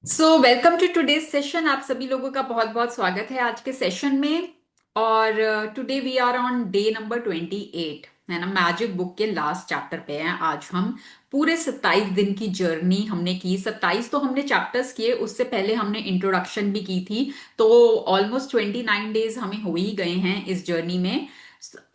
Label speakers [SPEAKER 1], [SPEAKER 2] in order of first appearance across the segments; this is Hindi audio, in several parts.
[SPEAKER 1] Welcome to today's session. आप सभी लोगों का बहुत बहुत स्वागत है आज के सेशन में। और today we are on day number 28, है ना। मैजिक बुक के लास्ट चैप्टर पे हैं आज हम। पूरे 27 दिन की जर्नी हमने की। 27 तो हमने चैप्टर्स किए, उससे पहले हमने इंट्रोडक्शन भी की थी। तो ऑलमोस्ट 29 डेज हमें हो ही गए हैं इस जर्नी में।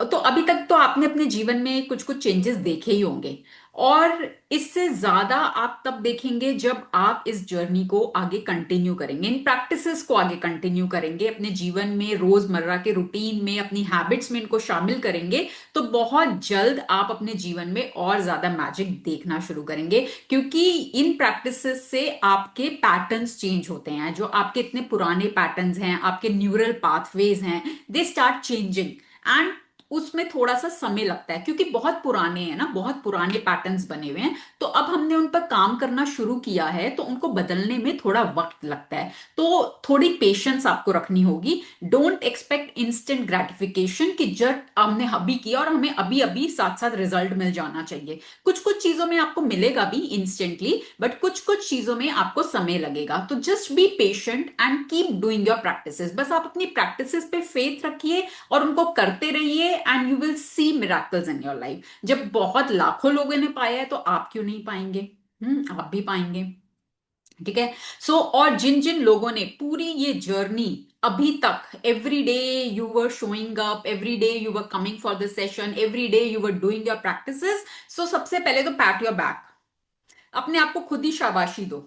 [SPEAKER 1] तो अभी तक तो आपने अपने जीवन में कुछ कुछ चेंजेस देखे ही होंगे। और इससे ज्यादा आप तब देखेंगे जब आप इस जर्नी को आगे कंटिन्यू करेंगे, इन प्रैक्टिसेस को आगे कंटिन्यू करेंगे अपने जीवन में, रोजमर्रा के रूटीन में, अपनी हैबिट्स में इनको शामिल करेंगे। तो बहुत जल्द आप अपने जीवन में और ज्यादा मैजिक देखना शुरू करेंगे, क्योंकि इन प्रैक्टिसेस से आपके पैटर्न्स चेंज होते हैं। जो आपके इतने पुराने पैटर्न्स हैं, आपके न्यूरल पाथवेज हैं, दे स्टार्ट चेंजिंग। एंड उसमें थोड़ा सा समय लगता है, क्योंकि बहुत पुराने हैं ना, बहुत पुराने पैटर्न्स बने हुए हैं। तो अब हमने उन पर काम करना शुरू किया है, तो उनको बदलने में थोड़ा वक्त लगता है। तो थोड़ी पेशेंस आपको रखनी होगी। डोंट एक्सपेक्ट इंस्टेंट ग्रेटिफिकेशन कि जब हमने अभी किया और हमें अभी अभी साथ साथ रिजल्ट मिल जाना चाहिए। कुछ कुछ चीजों में आपको मिलेगा भी इंस्टेंटली, बट कुछ कुछ चीजों में आपको समय लगेगा। तो just be patient and keep doing your practices. बस आप अपनी प्रैक्टिसेस पे फेथ रखिए और उनको करते रहिए, and you will see miracles in your life. जब बहुत लाखों लोगों ने पाया है, तो आप क्यों नहीं पाएंगे? आप भी पाएंगे। ठीक है। और जिन जिन लोगों ने पूरी ये जर्नी अभी तक, every day you were showing up, every day you were coming for the session, every day you were doing your practices, so सबसे पहले तो पैट योर बैक। अपने आप को खुद ही शाबाशी दो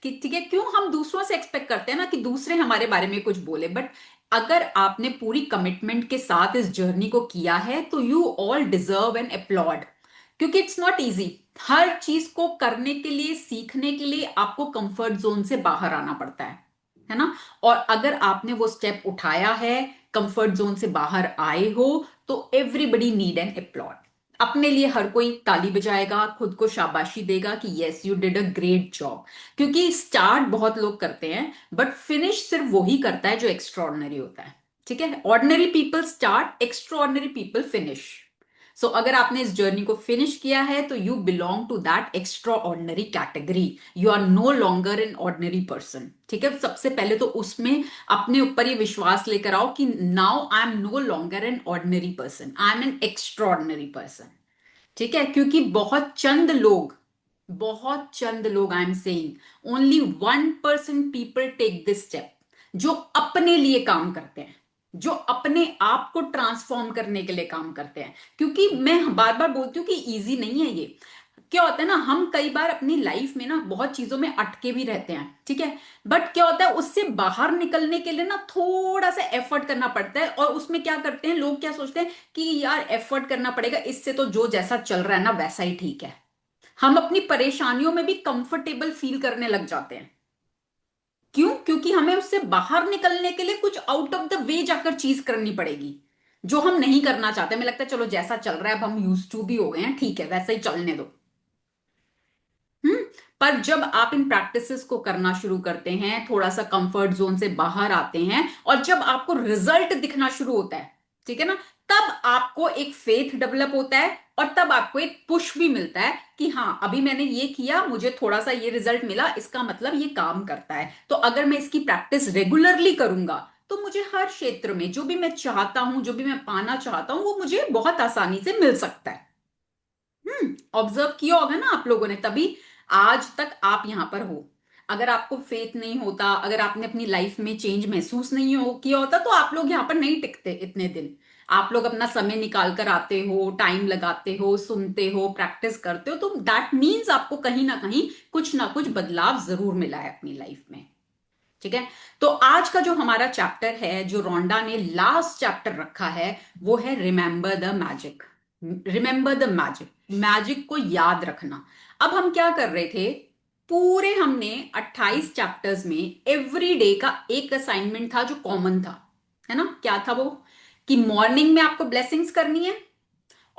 [SPEAKER 1] कि ठीक है। क्यों हम दूसरों से एक्सपेक्ट करते हैं ना कि दूसरे हमारे बारे में कुछ बोले, बट अगर आपने पूरी कमिटमेंट के साथ इस जर्नी को किया है, तो you all deserve an applaud. क्योंकि इट्स नॉट इजी। हर चीज को करने के लिए, सीखने के लिए आपको कंफर्ट जोन से बाहर आना पड़ता है ना। और अगर आपने वो स्टेप उठाया है, कंफर्ट जोन से बाहर आए हो, तो एवरीबडी नीड एन अपलॉड। अपने लिए हर कोई ताली बजाएगा, खुद को शाबाशी देगा कि yes you did a great job. क्योंकि स्टार्ट बहुत लोग करते हैं, बट फिनिश सिर्फ वही करता है जो एक्स्ट्रॉर्डनरी होता है। ठीक है। Ordinary people start, extraordinary people finish. अगर आपने इस जर्नी को फिनिश किया है, तो you belong to that extraordinary category. You are no longer an ordinary person. ठीक है। सबसे पहले तो उसमें अपने ऊपर ये विश्वास लेकर आओ कि now I am no longer an ordinary person, I am an extraordinary person. ठीक है। क्योंकि बहुत चंद लोग I am saying, only 1% people take this step, जो अपने लिए काम करते हैं, जो अपने आप को ट्रांसफॉर्म करने के लिए काम करते हैं। क्योंकि मैं बार बार बोलती हूँ कि इजी नहीं है ये। क्या होता है ना, हम कई बार अपनी लाइफ में ना बहुत चीजों में अटके भी रहते हैं। ठीक है। बट क्या होता है, उससे बाहर निकलने के लिए ना थोड़ा सा एफर्ट करना पड़ता है। और उसमें क्या करते हैं लोग, क्या सोचते हैं कि यार एफर्ट करना पड़ेगा, इससे तो जो जैसा चल रहा है ना वैसा ही ठीक है। हम अपनी परेशानियों में भी कंफर्टेबल फील करने लग जाते हैं। क्यों? क्योंकि हमें उससे बाहर निकलने के लिए कुछ आउट ऑफ द वे जाकर चीज करनी पड़ेगी, जो हम नहीं करना चाहते। हमें लगता है चलो जैसा चल रहा है, अब हम यूज टू भी हो गए हैं, ठीक है वैसा ही चलने दो। हम्म। पर जब आप इन प्रैक्टिसेस को करना शुरू करते हैं, थोड़ा सा कंफर्ट जोन से बाहर आते हैं, और जब आपको रिजल्ट दिखना शुरू होता है, ठीक है ना, तब आपको एक फेथ डेवलप होता है, और तब आपको एक पुश भी मिलता है कि हाँ अभी मैंने ये किया, मुझे थोड़ा सा ये रिजल्ट मिला, इसका मतलब ये काम करता है। तो अगर मैं इसकी प्रैक्टिस रेगुलरली करूंगा, तो मुझे हर क्षेत्र में जो भी मैं चाहता हूं, जो भी मैं पाना चाहता हूं, वो मुझे बहुत आसानी से मिल सकता है। ऑब्जर्व किया होगा ना आप लोगों ने, तभी आज तक आप यहां पर हो। अगर आपको फेथ नहीं होता, अगर आपने अपनी लाइफ में चेंज महसूस नहीं हो किया होता, तो आप लोग यहां पर नहीं टिकते इतने दिन। आप लोग अपना समय निकाल कर आते हो, टाइम लगाते हो, सुनते हो, प्रैक्टिस करते हो, तो दैट मीन्स आपको कहीं ना कुछ बदलाव जरूर मिला है अपनी लाइफ में। ठीक है। तो आज का जो हमारा चैप्टर है, जो रोंडा ने लास्ट चैप्टर रखा है, वो है remember the magic. Remember the magic, magic को याद रखना। अब हम क्या कर रहे थे, पूरे हमने 28 चैप्टर्स में एवरी डे का एक असाइनमेंट था जो कॉमन था, है ना। क्या था वो? कि मॉर्निंग में आपको ब्लेसिंग्स करनी है,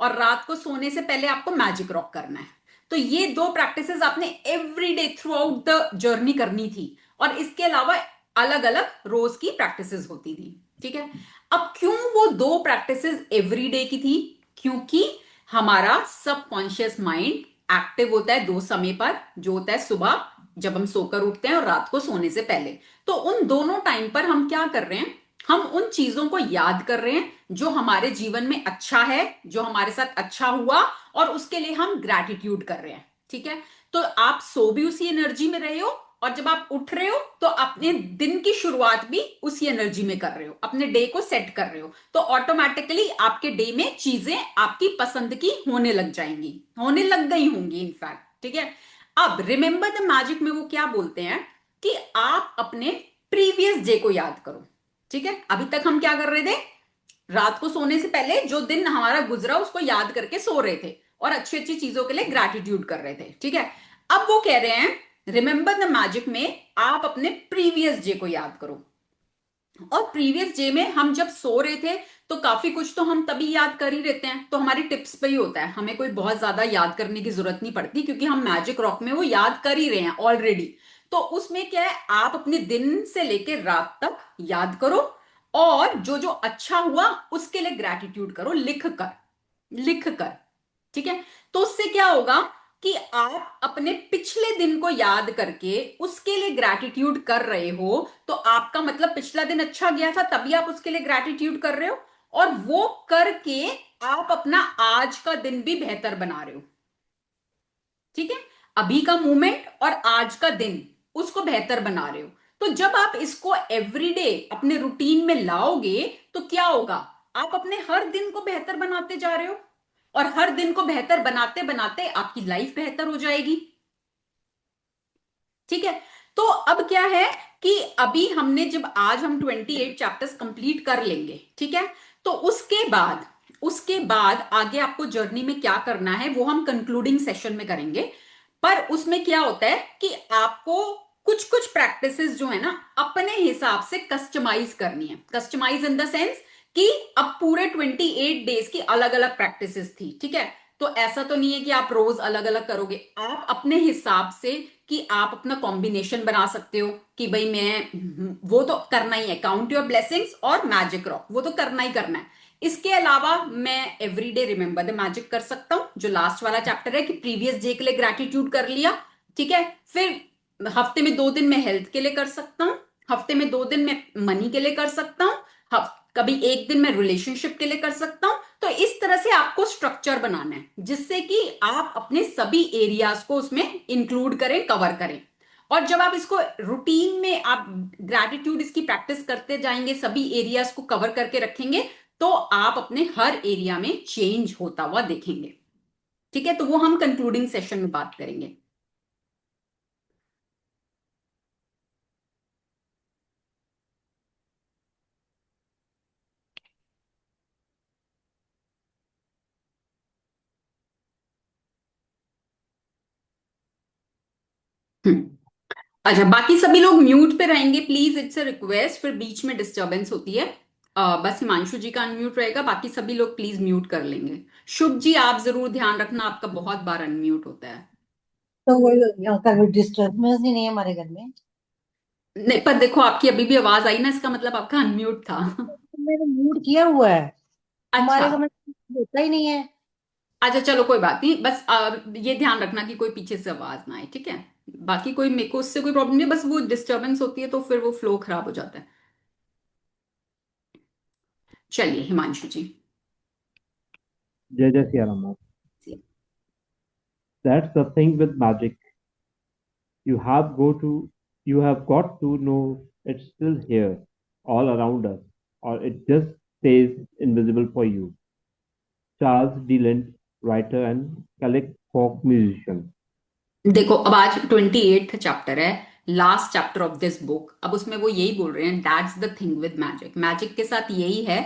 [SPEAKER 1] और रात को सोने से पहले आपको मैजिक रॉक करना है। तो ये दो प्रैक्टिसेस आपने every day through out the journey करनी थी। और इसके अलावा अलग अलग रोज की प्रैक्टिसेस होती थी। ठीक है। अब क्यों वो दो प्रैक्टिसेस एवरी डे की थी? क्योंकि हमारा सबकॉन्शियस माइंड एक्टिव होता है दो समय पर, जो होता है सुबह जब हम सोकर उठते हैं और रात को सोने से पहले। तो उन दोनों टाइम पर हम क्या कर रहे हैं, हम उन चीजों को याद कर रहे हैं जो हमारे जीवन में अच्छा है, जो हमारे साथ अच्छा हुआ, और उसके लिए हम ग्रैटिट्यूड कर रहे हैं। ठीक है, तो आप सो भी उसी एनर्जी में रहे हो, और जब आप उठ रहे हो तो अपने दिन की शुरुआत भी उसी एनर्जी में कर रहे हो, अपने डे को सेट कर रहे हो, तो ऑटोमेटिकली आपके डे में चीजें आपकी पसंद की होने लग जाएंगी, होने लग गई होंगी इनफैक्ट। ठीक है, अब रिमेंबर द मैजिक में वो क्या बोलते हैं कि आप अपने प्रीवियस डे को याद करो। ठीक है, अभी तक हम क्या कर रहे थे, रात को सोने से पहले जो दिन हमारा गुजरा उसको याद करके सो रहे थे और अच्छी अच्छी चीजों के लिए ग्रैटिट्यूड कर रहे थे। ठीक है, अब वो कह रहे हैं रिमेंबर द मैजिक में आप अपने प्रीवियस डे को याद करो। और प्रीवियस डे में हम जब सो रहे थे तो काफी कुछ तो हम तभी याद कर ही रहते हैं, तो हमारी टिप्स पे ही होता है, हमें कोई बहुत ज्यादा याद करने की जरूरत नहीं पड़ती क्योंकि हम मैजिक रॉक में वो याद कर ही रहे हैं ऑलरेडी। तो उसमें क्या है, आप अपने दिन से लेकर रात तक याद करो, और जो जो अच्छा हुआ उसके लिए ग्रैटिट्यूड करो, लिख कर, लिख कर। ठीक है, तो उससे क्या होगा कि आप अपने पिछले दिन को याद करके उसके लिए ग्रैटिट्यूड कर रहे हो, तो आपका मतलब पिछला दिन अच्छा गया था तभी आप उसके लिए ग्रैटिट्यूड कर रहे हो, और वो करके आप अपना आज का दिन भी बेहतर बना रहे हो। ठीक है, अभी का मोमेंट और आज का दिन उसको बेहतर बना रहे हो। तो जब आप इसको एवरीडे अपने रूटीन में लाओगे तो क्या होगा, आप अपने हर दिन को बेहतर बनाते जा रहे हो, और हर दिन को बेहतर बनाते बनाते आपकी लाइफ बेहतर हो जाएगी। ठीक है, तो अब क्या है कि अभी हमने जब आज हम 28 चैप्टर्स कंप्लीट कर लेंगे, ठीक है, तो उसके बाद आगे आपको जर्नी में क्या करना है वो हम कंक्लूडिंग सेशन में करेंगे। पर उसमें क्या होता है कि आपको कुछ कुछ प्रैक्टिसेस जो है ना अपने हिसाब से कस्टमाइज करनी है। कस्टमाइज इन द सेंस कि अब पूरे 28 डेज की अलग अलग प्रैक्टिसेस थी। ठीक है, तो ऐसा तो नहीं है कि आप रोज अलग अलग करोगे, आप अपने हिसाब से कि आप अपना कॉम्बिनेशन बना सकते हो कि भाई मैं वो तो करना ही है, काउंट योर ब्लेसिंग्स और मैजिक रॉक वो तो करना ही करना है। इसके अलावा मैं एवरीडे रिमेंबर द मैजिक कर सकता हूं, जो लास्ट वाला चैप्टर है कि प्रीवियस डे के लिए ग्रैटिट्यूड कर लिया। ठीक है, फिर हफ्ते में 2 दिन मैं हेल्थ के लिए कर सकता हूँ, हफ्ते में 2 दिन मैं मनी के लिए कर सकता हूँ, कभी एक दिन मैं रिलेशनशिप के लिए कर सकता हूं। तो इस तरह से आपको स्ट्रक्चर बनाना है जिससे कि आप अपने सभी एरियाज को उसमें इंक्लूड करें, कवर करें। और जब आप इसको रूटीन में आप ग्रैटिट्यूड इसकी प्रैक्टिस करते जाएंगे, सभी एरियाज को कवर करके रखेंगे, तो आप अपने हर एरिया में चेंज होता हुआ देखेंगे। ठीक है, तो वो हम कंक्लूडिंग सेशन में बात करेंगे। हम्म, अच्छा, बाकी सभी लोग म्यूट पे रहेंगे प्लीज, इट्स अ रिक्वेस्ट, फिर बीच में डिस्टरबेंस होती है। बस हिमांशु जी का अनम्यूट रहेगा, बाकी सभी लोग प्लीज म्यूट कर लेंगे। शुभ जी आप जरूर ध्यान रखना, आपका बहुत बार अनम्यूट होता है।
[SPEAKER 2] तो वही कल डिस्टर्बेंस ही नहीं है हमारे घर में।
[SPEAKER 1] नहीं, पर देखो आपकी अभी भी आवाज आई ना, इसका मतलब आपका अनम्यूट था।
[SPEAKER 2] मैंने म्यूट किया हुआ है।
[SPEAKER 1] अच्छा,
[SPEAKER 2] हमारे घर में होता ही नहीं है।
[SPEAKER 1] अच्छा चलो कोई बात नहीं, बस ये ध्यान रखना कि कोई पीछे से आवाज ना आए। ठीक है, बाकी कोई मेरे को उससे कोई प्रॉब्लम नहीं है, बस वो डिस्टरबेंस होती है तो फिर वो फ्लो खराब हो जाता है। चलिए हिमांशु जी।
[SPEAKER 3] जय जय Siya Ram. That's the thing with magic. You have go to you have got to know it's still here, all around us, or it just stays invisible for you. Charles Deland, writer and Gaelic folk musician.
[SPEAKER 1] देखो अब आज 28th चैप्टर है, last chapter of this book. अब उसमें वो यही बोल रहे हैं, that's the thing with magic, magic के साथ यही है,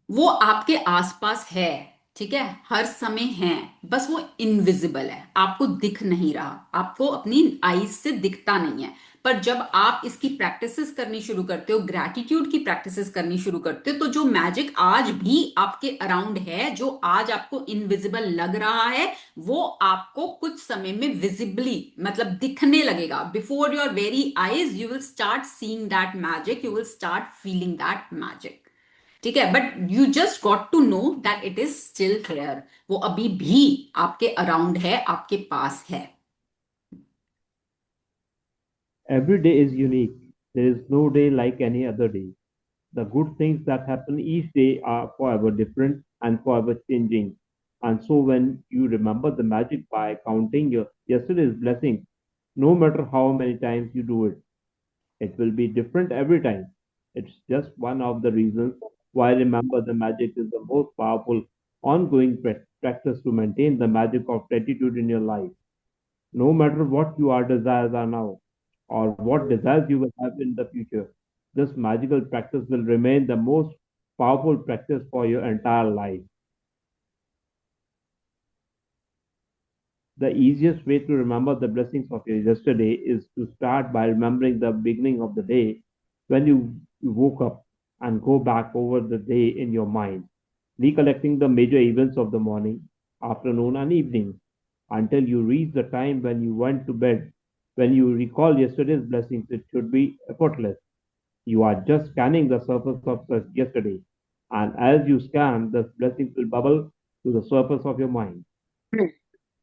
[SPEAKER 1] वो आपके आसपास है। ठीक है, हर समय है, बस वो इनविजिबल है, आपको दिख नहीं रहा, आपको अपनी आईज से दिखता नहीं है। पर जब आप इसकी प्रैक्टिसेस करनी शुरू करते हो, ग्रैटिट्यूड की प्रैक्टिसेस करनी शुरू करते हो, तो जो मैजिक आज भी आपके अराउंड है, जो आज आपको इनविजिबल लग रहा है, वो आपको कुछ समय में विजिबली मतलब दिखने लगेगा। Before your very eyes you will start seeing that magic, you will start feeling that magic. ठीक है, but you just got to know that it is still here, वो अभी भी आपके अराउंड है, आपके पास है।
[SPEAKER 3] Every day is unique. There is no day like any other day. The good things that happen each day are forever different and forever changing. And so when you remember the magic by counting your yesterday's blessings, no matter how many times you do it, it will be different every time. It's just one of the reasons why remember the magic is the most powerful ongoing practice to maintain the magic of gratitude in your life. No matter what your desires are now or what desires you will have in the future, this magical practice will remain the most powerful practice for your entire life. The easiest way to remember the blessings of your yesterday is to start by remembering the beginning of the day when you woke up and go back over the day in your mind, recollecting the major events of the morning, afternoon, and evening until you reach the time when you went to bed. When you recall yesterday's blessings, it should be effortless. You are just scanning the surface of the yesterday, and as you scan, the blessings will bubble to the surface of your mind.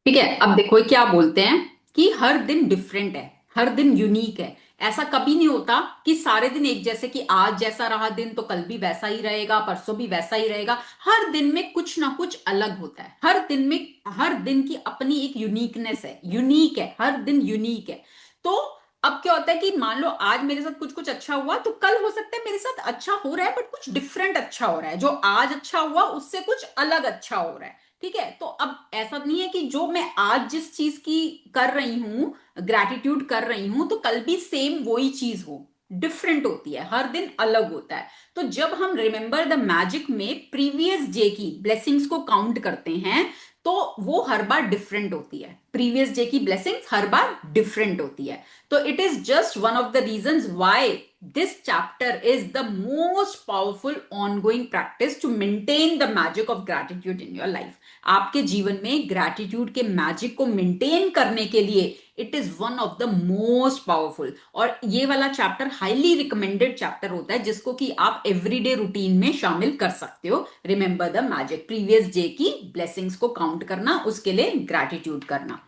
[SPEAKER 1] ठीक है। अब देखो ये क्या बोलते हैं कि हर दिन डिफरेंट है, हर दिन यूनिक है। ऐसा कभी नहीं होता कि सारे दिन एक जैसे, कि आज जैसा रहा दिन तो कल भी वैसा ही रहेगा, परसों भी वैसा ही रहेगा। हर दिन में कुछ ना कुछ अलग होता है, हर दिन में, हर दिन की अपनी एक यूनिकनेस है, यूनिक है, हर दिन यूनिक है। तो अब क्या होता है कि मान लो आज मेरे साथ कुछ कुछ अच्छा हुआ, तो कल हो सकता है मेरे साथ अच्छा हो रहा है बट कुछ डिफरेंट अच्छा हो रहा है, जो आज अच्छा हुआ उससे कुछ अलग अच्छा हो रहा है। ठीक है, तो अब ऐसा नहीं है कि जो मैं आज जिस चीज की कर रही हूं, ग्रैटिट्यूड कर रही हूं, तो कल भी सेम वही चीज हो, डिफरेंट होती है, हर दिन अलग होता है। तो जब हम रिमेंबर द मैजिक में प्रीवियस डे की ब्लेसिंग्स को काउंट करते हैं, तो वो हर बार डिफरेंट होती है, प्रीवियस डे की ब्लेसिंग्स हर बार डिफरेंट होती है। तो it is just one of the reasons why this chapter is the most powerful ongoing practice to maintain the magic of gratitude in your life। आपके जीवन में ग्रैटिट्यूड के मैजिक को मेंटेन करने के लिए it is one of the most powerful. और ये वाला चैप्टर हाईली रिकमेंडेड चैप्टर होता है, जिसको कि आप एवरीडे रूटीन में शामिल कर सकते हो। Remember the magic, previous day की ब्लेसिंग्स को काउंट करना, उसके लिए ग्रैटिट्यूड करना।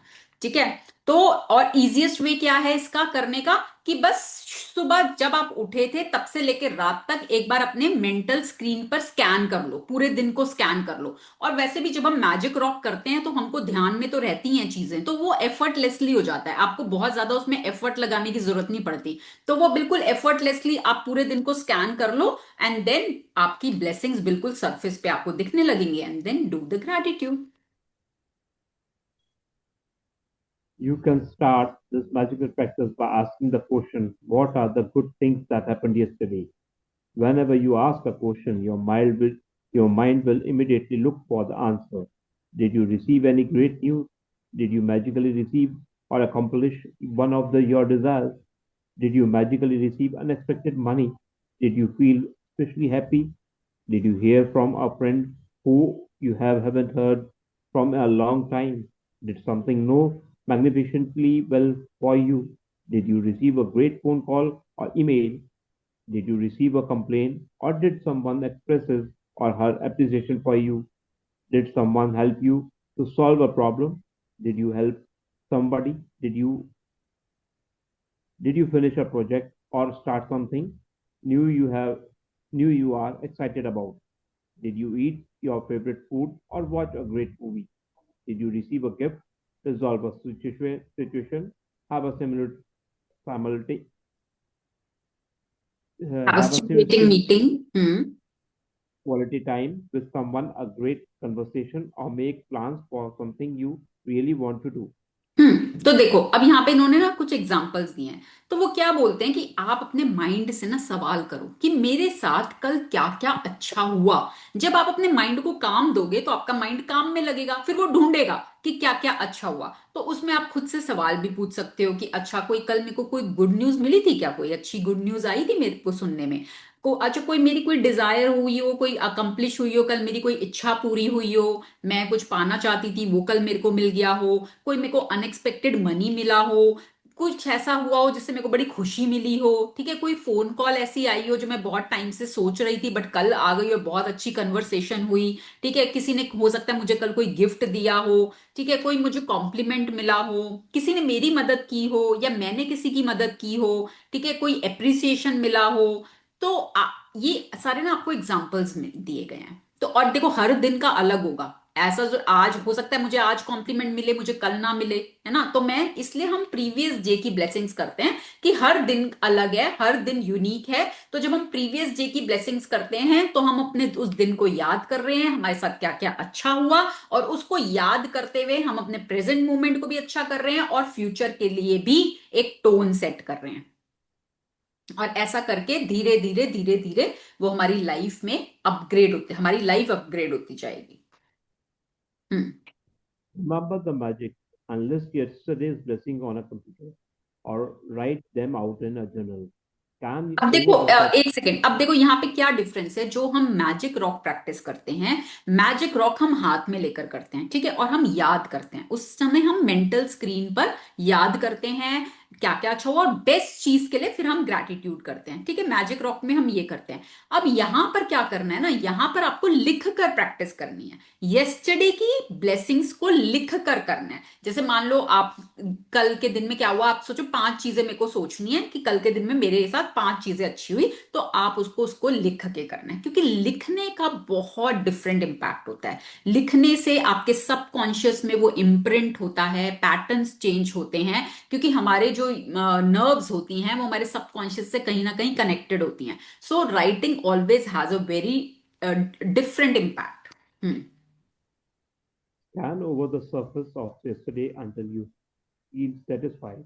[SPEAKER 1] ठीक है, तो और इजीएस्ट वे क्या है इसका करने का, कि बस सुबह जब आप उठे थे तब से लेकर रात तक एक बार अपने मेंटल स्क्रीन पर स्कैन कर लो, पूरे दिन को स्कैन कर लो। और वैसे भी जब हम मैजिक रॉक करते हैं तो हमको ध्यान में तो रहती हैं चीजें, तो वो एफर्टलेसली हो जाता है, आपको बहुत ज्यादा उसमें एफर्ट लगाने की जरूरत नहीं पड़ती। तो वो बिल्कुल एफर्टलेसली आप पूरे दिन को स्कैन कर लो, एंड देन आपकी ब्लेसिंग्स बिल्कुल सरफेस पे आपको दिखने लगेंगे, and then do the gratitude.
[SPEAKER 3] You can start this magical practice by asking the question, what are the good things that happened yesterday? Whenever you ask a question, your mind will immediately look for the answer. Did you receive any great news? Did you magically receive or accomplish one of your desires? Did you magically receive unexpected money? Did you feel especially happy? Did you hear from a friend who you haven't heard from a long time? Did something go magnificently well for you? Did you receive a great phone call or email? Did you receive a complaint or did someone express his or her appreciation for you? Did someone help you to solve a problem? Did you help somebody? Did you finish a project or start something new you are excited about? Did you eat your favorite food or watch a great movie? Did you receive a gift, resolve a situation, have a simultaneous
[SPEAKER 1] Have a
[SPEAKER 3] have a
[SPEAKER 1] stimulating meeting।
[SPEAKER 3] quality time with someone, a great conversation, or make plans for something you really want to do.
[SPEAKER 1] तो देखो अब यहाँ पे इन्होंने ना कुछ एग्जांपल्स दिए हैं। तो वो क्या बोलते हैं कि आप अपने माइंड से ना सवाल करो कि मेरे साथ कल क्या क्या अच्छा हुआ। जब आप अपने माइंड को काम दोगे तो आपका माइंड काम में लगेगा, फिर वो ढूंढेगा कि क्या क्या अच्छा हुआ। तो उसमें आप खुद से सवाल भी पूछ सकते हो कि अच्छा कोई कल मेरे को कोई गुड न्यूज मिली थी क्या, कोई अच्छी गुड न्यूज आई थी मेरे को सुनने में, को अच्छा कोई मेरी कोई डिजायर हुई हो, कोई अकम्प्लिश हुई हो, कल मेरी कोई इच्छा पूरी हुई हो, मैं कुछ पाना चाहती थी वो कल मेरे को मिल गया हो, कोई मेरे को अनएक्सपेक्टेड मनी मिला हो। कुछ ऐसा हुआ हो जिससे मेरे को बड़ी खुशी मिली हो, ठीक है, कोई फोन कॉल ऐसी आई हो जो मैं बहुत टाइम से सोच रही थी बट कल आ गई और बहुत अच्छी कन्वर्सेशन हुई, ठीक है, किसी ने हो सकता है मुझे कल कोई गिफ्ट दिया हो, ठीक है, कोई मुझे कॉम्प्लीमेंट मिला हो, किसी ने मेरी मदद की हो या मैंने किसी की मदद की हो, ठीक है, कोई एप्रिसिएशन मिला हो। तो ये सारे ना आपको एग्जाम्पल्स में दिए गए हैं। तो और देखो हर दिन का अलग होगा, ऐसा जो आज हो सकता है मुझे आज कॉम्प्लीमेंट मिले मुझे कल ना मिले, है ना, तो मैं इसलिए हम प्रीवियस डे की ब्लेसिंग्स करते हैं कि हर दिन अलग है, हर दिन यूनिक है। तो जब हम प्रीवियस डे की ब्लेसिंग्स करते हैं तो हम अपने उस दिन को याद कर रहे हैं हमारे साथ क्या क्या अच्छा हुआ, और उसको याद करते हुए हम अपने प्रेजेंट मोमेंट को भी अच्छा कर रहे हैं और फ्यूचर के लिए भी एक टोन सेट कर रहे हैं। और ऐसा करके धीरे धीरे धीरे धीरे वो हमारी लाइफ में अपग्रेड होते, हमारी लाइफ अपग्रेड होती जाएगी। हम्म।
[SPEAKER 3] Remember the magic and list yesterday's blessing on a computer or write them out in a journal. Can
[SPEAKER 1] अब देखो
[SPEAKER 3] overlook that.
[SPEAKER 1] एक सेकेंड, अब देखो यहाँ पे क्या डिफरेंस है। जो हम मैजिक रॉक प्रैक्टिस करते हैं, मैजिक रॉक हम हाथ में लेकर करते हैं, ठीक है, और हम याद करते हैं, उस समय हम मेंटल स्क्रीन पर याद करते हैं क्या क्या अच्छा हुआ और बेस्ट चीज के लिए फिर हम ग्रैटिट्यूड करते हैं, ठीक है, मैजिक रॉक में हम ये करते हैं। अब यहां पर क्या करना है ना, यहां पर आपको लिख कर प्रैक्टिस करनी है, यस्टरडे की ब्लेसिंग्स को लिख कर करना है। जैसे मान लो आप कल के दिन में क्या हुआ, आप सोचो 5 चीजें मेरे को सोचनी है कि कल के दिन में मेरे साथ 5 चीजें अच्छी हुई, तो आप उसको लिख के करना है, क्योंकि लिखने का बहुत डिफरेंट इंपैक्ट होता है। लिखने से आपके सबकॉन्शियस में वो इम्प्रिंट होता है, पैटर्न्स चेंज होते हैं, क्योंकि हमारे जो नर्व्स होती हैं वो हमारे सबकॉन्शियस से कहीं ना कहीं कनेक्टेड होती हैं। So writing always has a very different impact. Hmm.
[SPEAKER 3] Scan over the surface of yesterday until you feel satisfied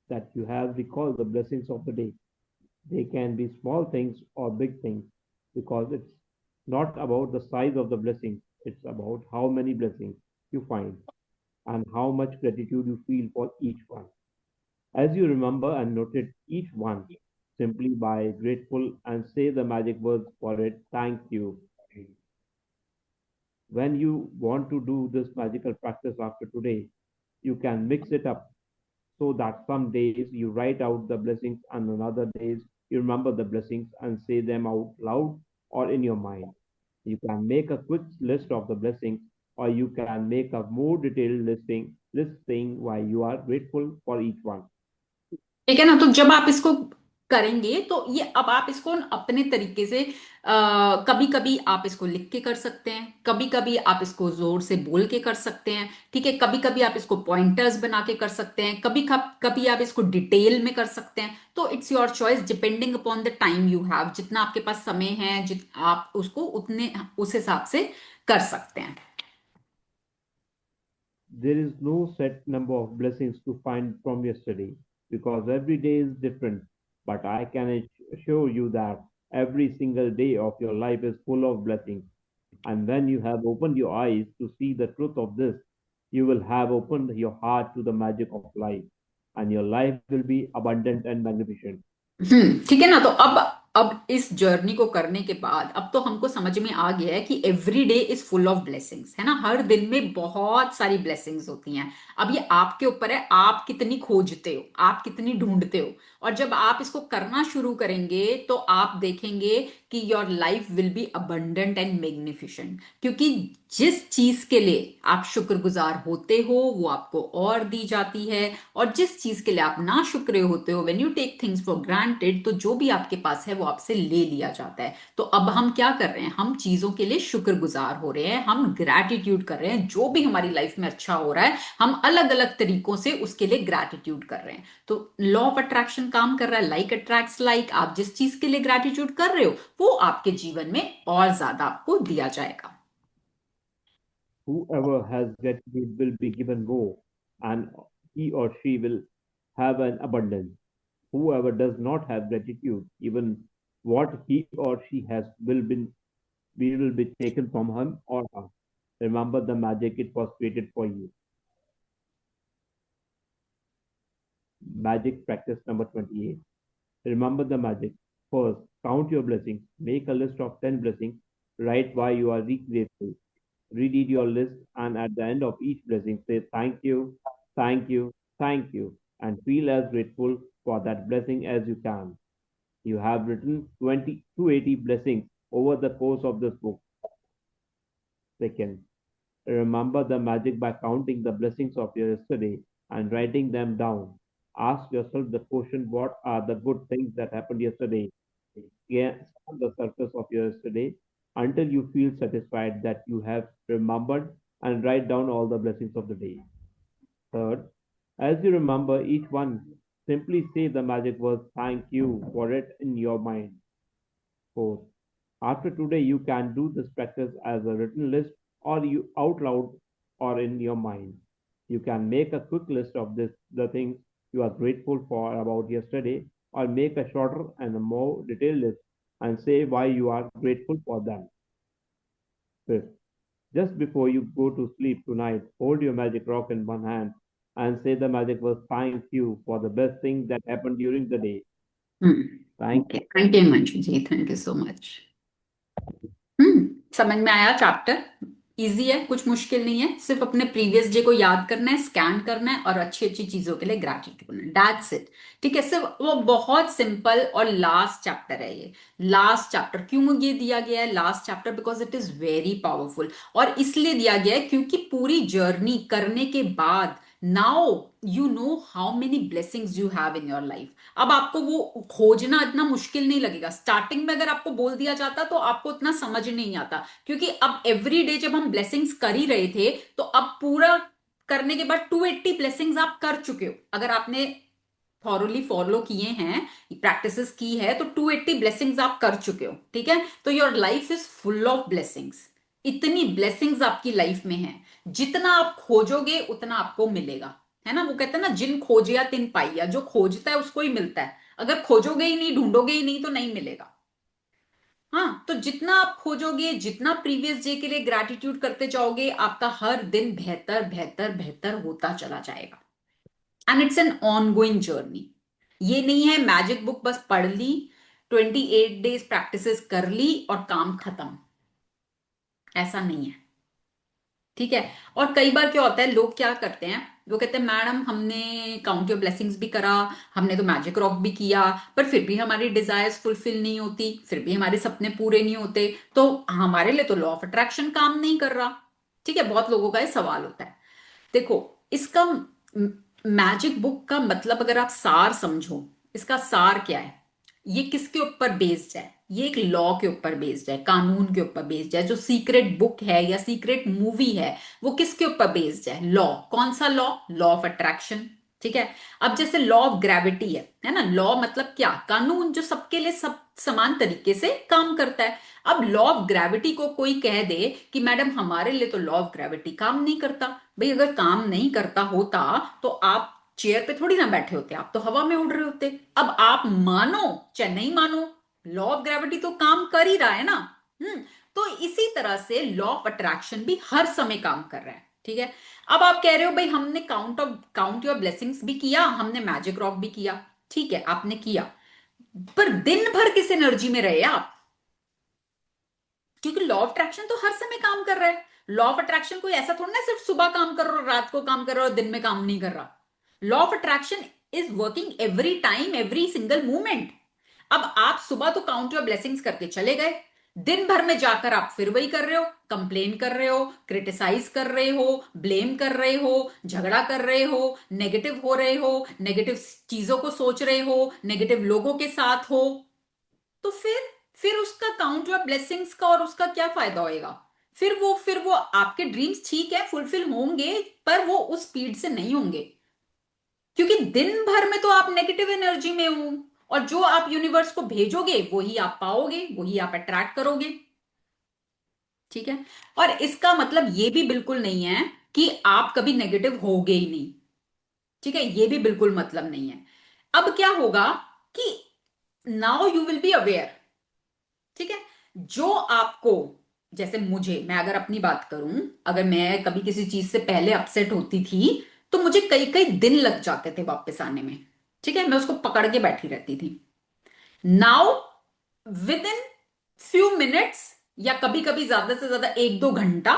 [SPEAKER 3] that you have recalled the blessings of the day. They can be small things or big things because it's not about the size of the blessings, it's about how many blessings you find and how much gratitude you feel for each one. As you remember and noted each one, simply by grateful and say the magic words for it, thank you. When you want to do this magical practice after today, you can mix it up so that some days you write out the blessings and on other days you remember the blessings and say them out loud or in your mind. You can make a quick list of the blessings or you can make a more detailed listing why you are grateful for each one.
[SPEAKER 1] ठीक है ना, तो जब आप इसको करेंगे तो ये अब आप इसको अपने तरीके से कभी कभी आप इसको लिख के कर सकते हैं, कभी कभी आप इसको जोर से बोल के कर सकते हैं, ठीक है, कभी कभी आप इसको पॉइंटर्स बना के कर सकते हैं, कभी कभी आप इसको डिटेल में कर सकते हैं। तो it's your choice depending upon the time you have, जितना आपके पास समय है जित आप उसको उतने उस हिसाब से कर सकते हैं।
[SPEAKER 3] There is no set number of blessings to find from yesterday because every day is different. But I can assure you that every single day of your life is full of blessings. And when you have opened your eyes to see the truth of this, you will have opened your heart to the magic of life, and your life will be abundant and magnificent.
[SPEAKER 1] ठीक है ना, तो अब इस जर्नी को करने के बाद अब तो हमको समझ में आ गया है कि every day is full of blessings, है ना, हर दिन में बहुत सारी ब्लेसिंग्स होती हैं। अब ये आपके ऊपर है, आप कितनी खोजते हो, आप कितनी ढूंढते हो। और जब आप इसको करना शुरू करेंगे तो आप देखेंगे कि your life will be abundant and magnificent, क्योंकि जिस चीज के लिए आप शुक्रगुजार होते हो वो आपको और दी जाती है, और जिस चीज के लिए आप ना शुक्र होते हो, when you take things for granted, तो जो भी आपके पास है वो आपसे ले लिया जाता है। तो अब हम क्या कर रहे हैं, हम चीजों के लिए शुक्रगुजार हो रहे हैं, हम ग्रैटिट्यूड कर रहे हैं, जो भी हमारी लाइफ में अच्छा हो रहा है हम अलग अलग तरीकों से उसके लिए ग्रैटिट्यूड कर रहे हैं। तो लॉ ऑफ अट्रैक्शन काम कर रहा है, लाइक अट्रैक्ट्स लाइक। आप जिस चीज के लिए ग्रैटिट्यूड कर रहे हो वो आपके जीवन में और ज्यादा आपको दिया जाएगा।
[SPEAKER 3] Whoever has gratitude will be given more, and he or she will have an abundance. Whoever does not have gratitude, even what he or she has will be taken from him or her. Remember the magic it was created for you. Magic practice number 28. Remember the magic. First, count your blessings. Make a list of 10 blessings. Write why you are grateful. Read your list, and at the end of each blessing, say thank you, thank you, thank you. and feel as grateful for that blessing as you can. You have written 20 to 80 blessings over the course of this book. Second, remember the magic by counting the blessings of your yesterday and writing them down. Ask yourself the question, what are the good things that happened yesterday? Scan the surface of your yesterday until you feel satisfied that you have remembered, and write down all the blessings of the day. Third, as you remember each one, simply say the magic words thank you for it in your mind. Fourth, after today, you can do this practice as a written list or you out loud or in your mind. You can make a quick list of the things you are grateful for about yesterday, or make a shorter and a more detailed list and say why you are grateful for them. Fifth, just before you go to sleep tonight, hold your magic rock in one hand and say the magic words thank you for the best thing that happened during the day. Thank
[SPEAKER 1] okay, thank you Himanshu ji, thank you so much. समझ में आया चैप्टर? इजी है, कुछ मुश्किल नहीं है, सिर्फ अपने प्रीवियस डे को याद करना है, स्कैन करना है और अच्छी अच्छी चीजों के लिए ग्रैटिट्यूड करना है, दैट्स इट। ठीक है, सिर्फ वो बहुत सिंपल और लास्ट चैप्टर है ये। लास्ट चैप्टर क्यों ये दिया गया है last chapter? Because it is very powerful. और इसलिए दिया गया है क्योंकि पूरी जर्नी करने के बाद now you know how many blessings you have in your life. अब आपको वो खोजना इतना मुश्किल नहीं लगेगा। स्टार्टिंग में अगर आपको बोल दिया जाता तो आपको उतना समझ नहीं आता, क्योंकि अब एवरी डे जब हम ब्लेसिंग्स कर ही रहे थे तो अब पूरा करने के बाद 280 ब्लेसिंग्स आप कर चुके हो। अगर आपने थॉरली फॉलो किए हैं, प्रैक्टिसेस की है, तो 280 ब्लेसिंग्स आप कर चुके हो। ठीक है, तो your life is full of blessings. इतनी ब्लेसिंग्स आपकी लाइफ में है, जितना आप खोजोगे उतना आपको मिलेगा। है ना, वो कहते हैं ना, जिन खोजिया तिन पाइया। जो खोजता है उसको ही मिलता है, अगर खोजोगे ही नहीं, ढूंढोगे ही नहीं, तो नहीं मिलेगा। हाँ, तो जितना आप खोजोगे, जितना प्रीवियस डे के लिए ग्रैटिट्यूड करते जाओगे, आपका हर दिन बेहतर बेहतर बेहतर होता चला जाएगा। And it's an on going journey. ये नहीं है मैजिक बुक बस पढ़ ली, 28 डेज प्रैक्टिसेस कर ली और काम खत्म, ऐसा नहीं है। ठीक है, और कई बार क्या होता है, लोग क्या करते हैं, वो कहते हैं मैडम हमने काउंट योर ब्लेसिंग्स भी करा, हमने तो मैजिक रॉक भी किया, पर फिर भी हमारी डिजायर्स फुलफिल नहीं होती, फिर भी हमारे सपने पूरे नहीं होते, तो हमारे लिए तो लॉ ऑफ अट्रैक्शन काम नहीं कर रहा। ठीक है, बहुत लोगों का ये सवाल होता है। देखो, इसका मैजिक बुक का मतलब अगर आप सार समझो, इसका सार क्या है, ये किसके ऊपर बेस्ड है? ये एक लॉ के ऊपर बेस्ड है, कानून के ऊपर बेस्ड है। जो सीक्रेट बुक है या सीक्रेट मूवी है, वो किसके ऊपर बेस्ड है? लॉ। कौन सा लॉ? Law of attraction. ठीक है, अब जैसे लॉ ऑफ ग्रेविटी है ना, लॉ मतलब क्या? कानून जो सबके लिए सब समान तरीके से काम करता है। अब लॉ ऑफ ग्रेविटी को कोई कह दे कि मैडम हमारे लिए तो लॉ ऑफ ग्रेविटी काम नहीं करता, भाई अगर काम नहीं करता होता तो आप चेयर पे थोड़ी ना बैठे होते, आप तो हवा में उड़ रहे होते। अब आप मानो चाहे नहीं मानो, लॉ ऑफ ग्रेविटी तो काम कर ही रहा है ना। हम्म, तो इसी तरह से लॉ ऑफ अट्रैक्शन भी हर समय काम कर रहा है। ठीक है, अब आप कह रहे हो भाई हमने काउंट योर ब्लेसिंग्स भी किया, हमने मैजिक रॉक भी किया। ठीक है, आपने किया, पर दिन भर किस एनर्जी में रहे आप? क्योंकि लॉ ऑफ अट्रैक्शन तो हर समय काम कर रहा है। लॉ ऑफ अट्रैक्शन कोई ऐसा थोड़ा ना सिर्फ सुबह काम कर रहा, रात को काम कर रहा और दिन में काम नहीं कर रहा। Law of attraction is working every time, every single movement. अब आप सुबह तो काउंट योर ब्लेसिंग्स करके चले गए, दिन भर में जाकर आप फिर वही कर रहे हो, कंप्लेन कर रहे हो, क्रिटिसाइज कर रहे हो, ब्लेम कर रहे हो, झगड़ा कर रहे हो, नेगेटिव हो रहे हो, नेगेटिव चीजों को सोच रहे हो, नेगेटिव लोगों के साथ हो, तो फिर उसका काउंट योर ब्लेसिंग्स का और उसका क्या फायदा होएगा? फिर वो आपके ड्रीम्स ठीक है फुलफिल होंगे, पर वो उस स्पीड से नहीं होंगे, क्योंकि दिन भर में तो आप नेगेटिव एनर्जी में हो, और जो आप यूनिवर्स को भेजोगे वही आप पाओगे, वही आप अट्रैक्ट करोगे। ठीक है, और इसका मतलब ये भी बिल्कुल नहीं है कि आप कभी नेगेटिव होगे ही नहीं। ठीक है, ये भी बिल्कुल मतलब नहीं है। अब क्या होगा कि now you will be aware. ठीक है, जो आपको, जैसे मैं अगर अपनी बात करूं, अगर मैं कभी किसी चीज से पहले अपसेट होती थी तो मुझे कई कई दिन लग जाते थे वापस आने में। ठीक है, मैं उसको पकड़ के बैठी रहती थी। Now with in few minutes, या कभी कभी ज्यादा से ज्यादा 1-2 घंटा,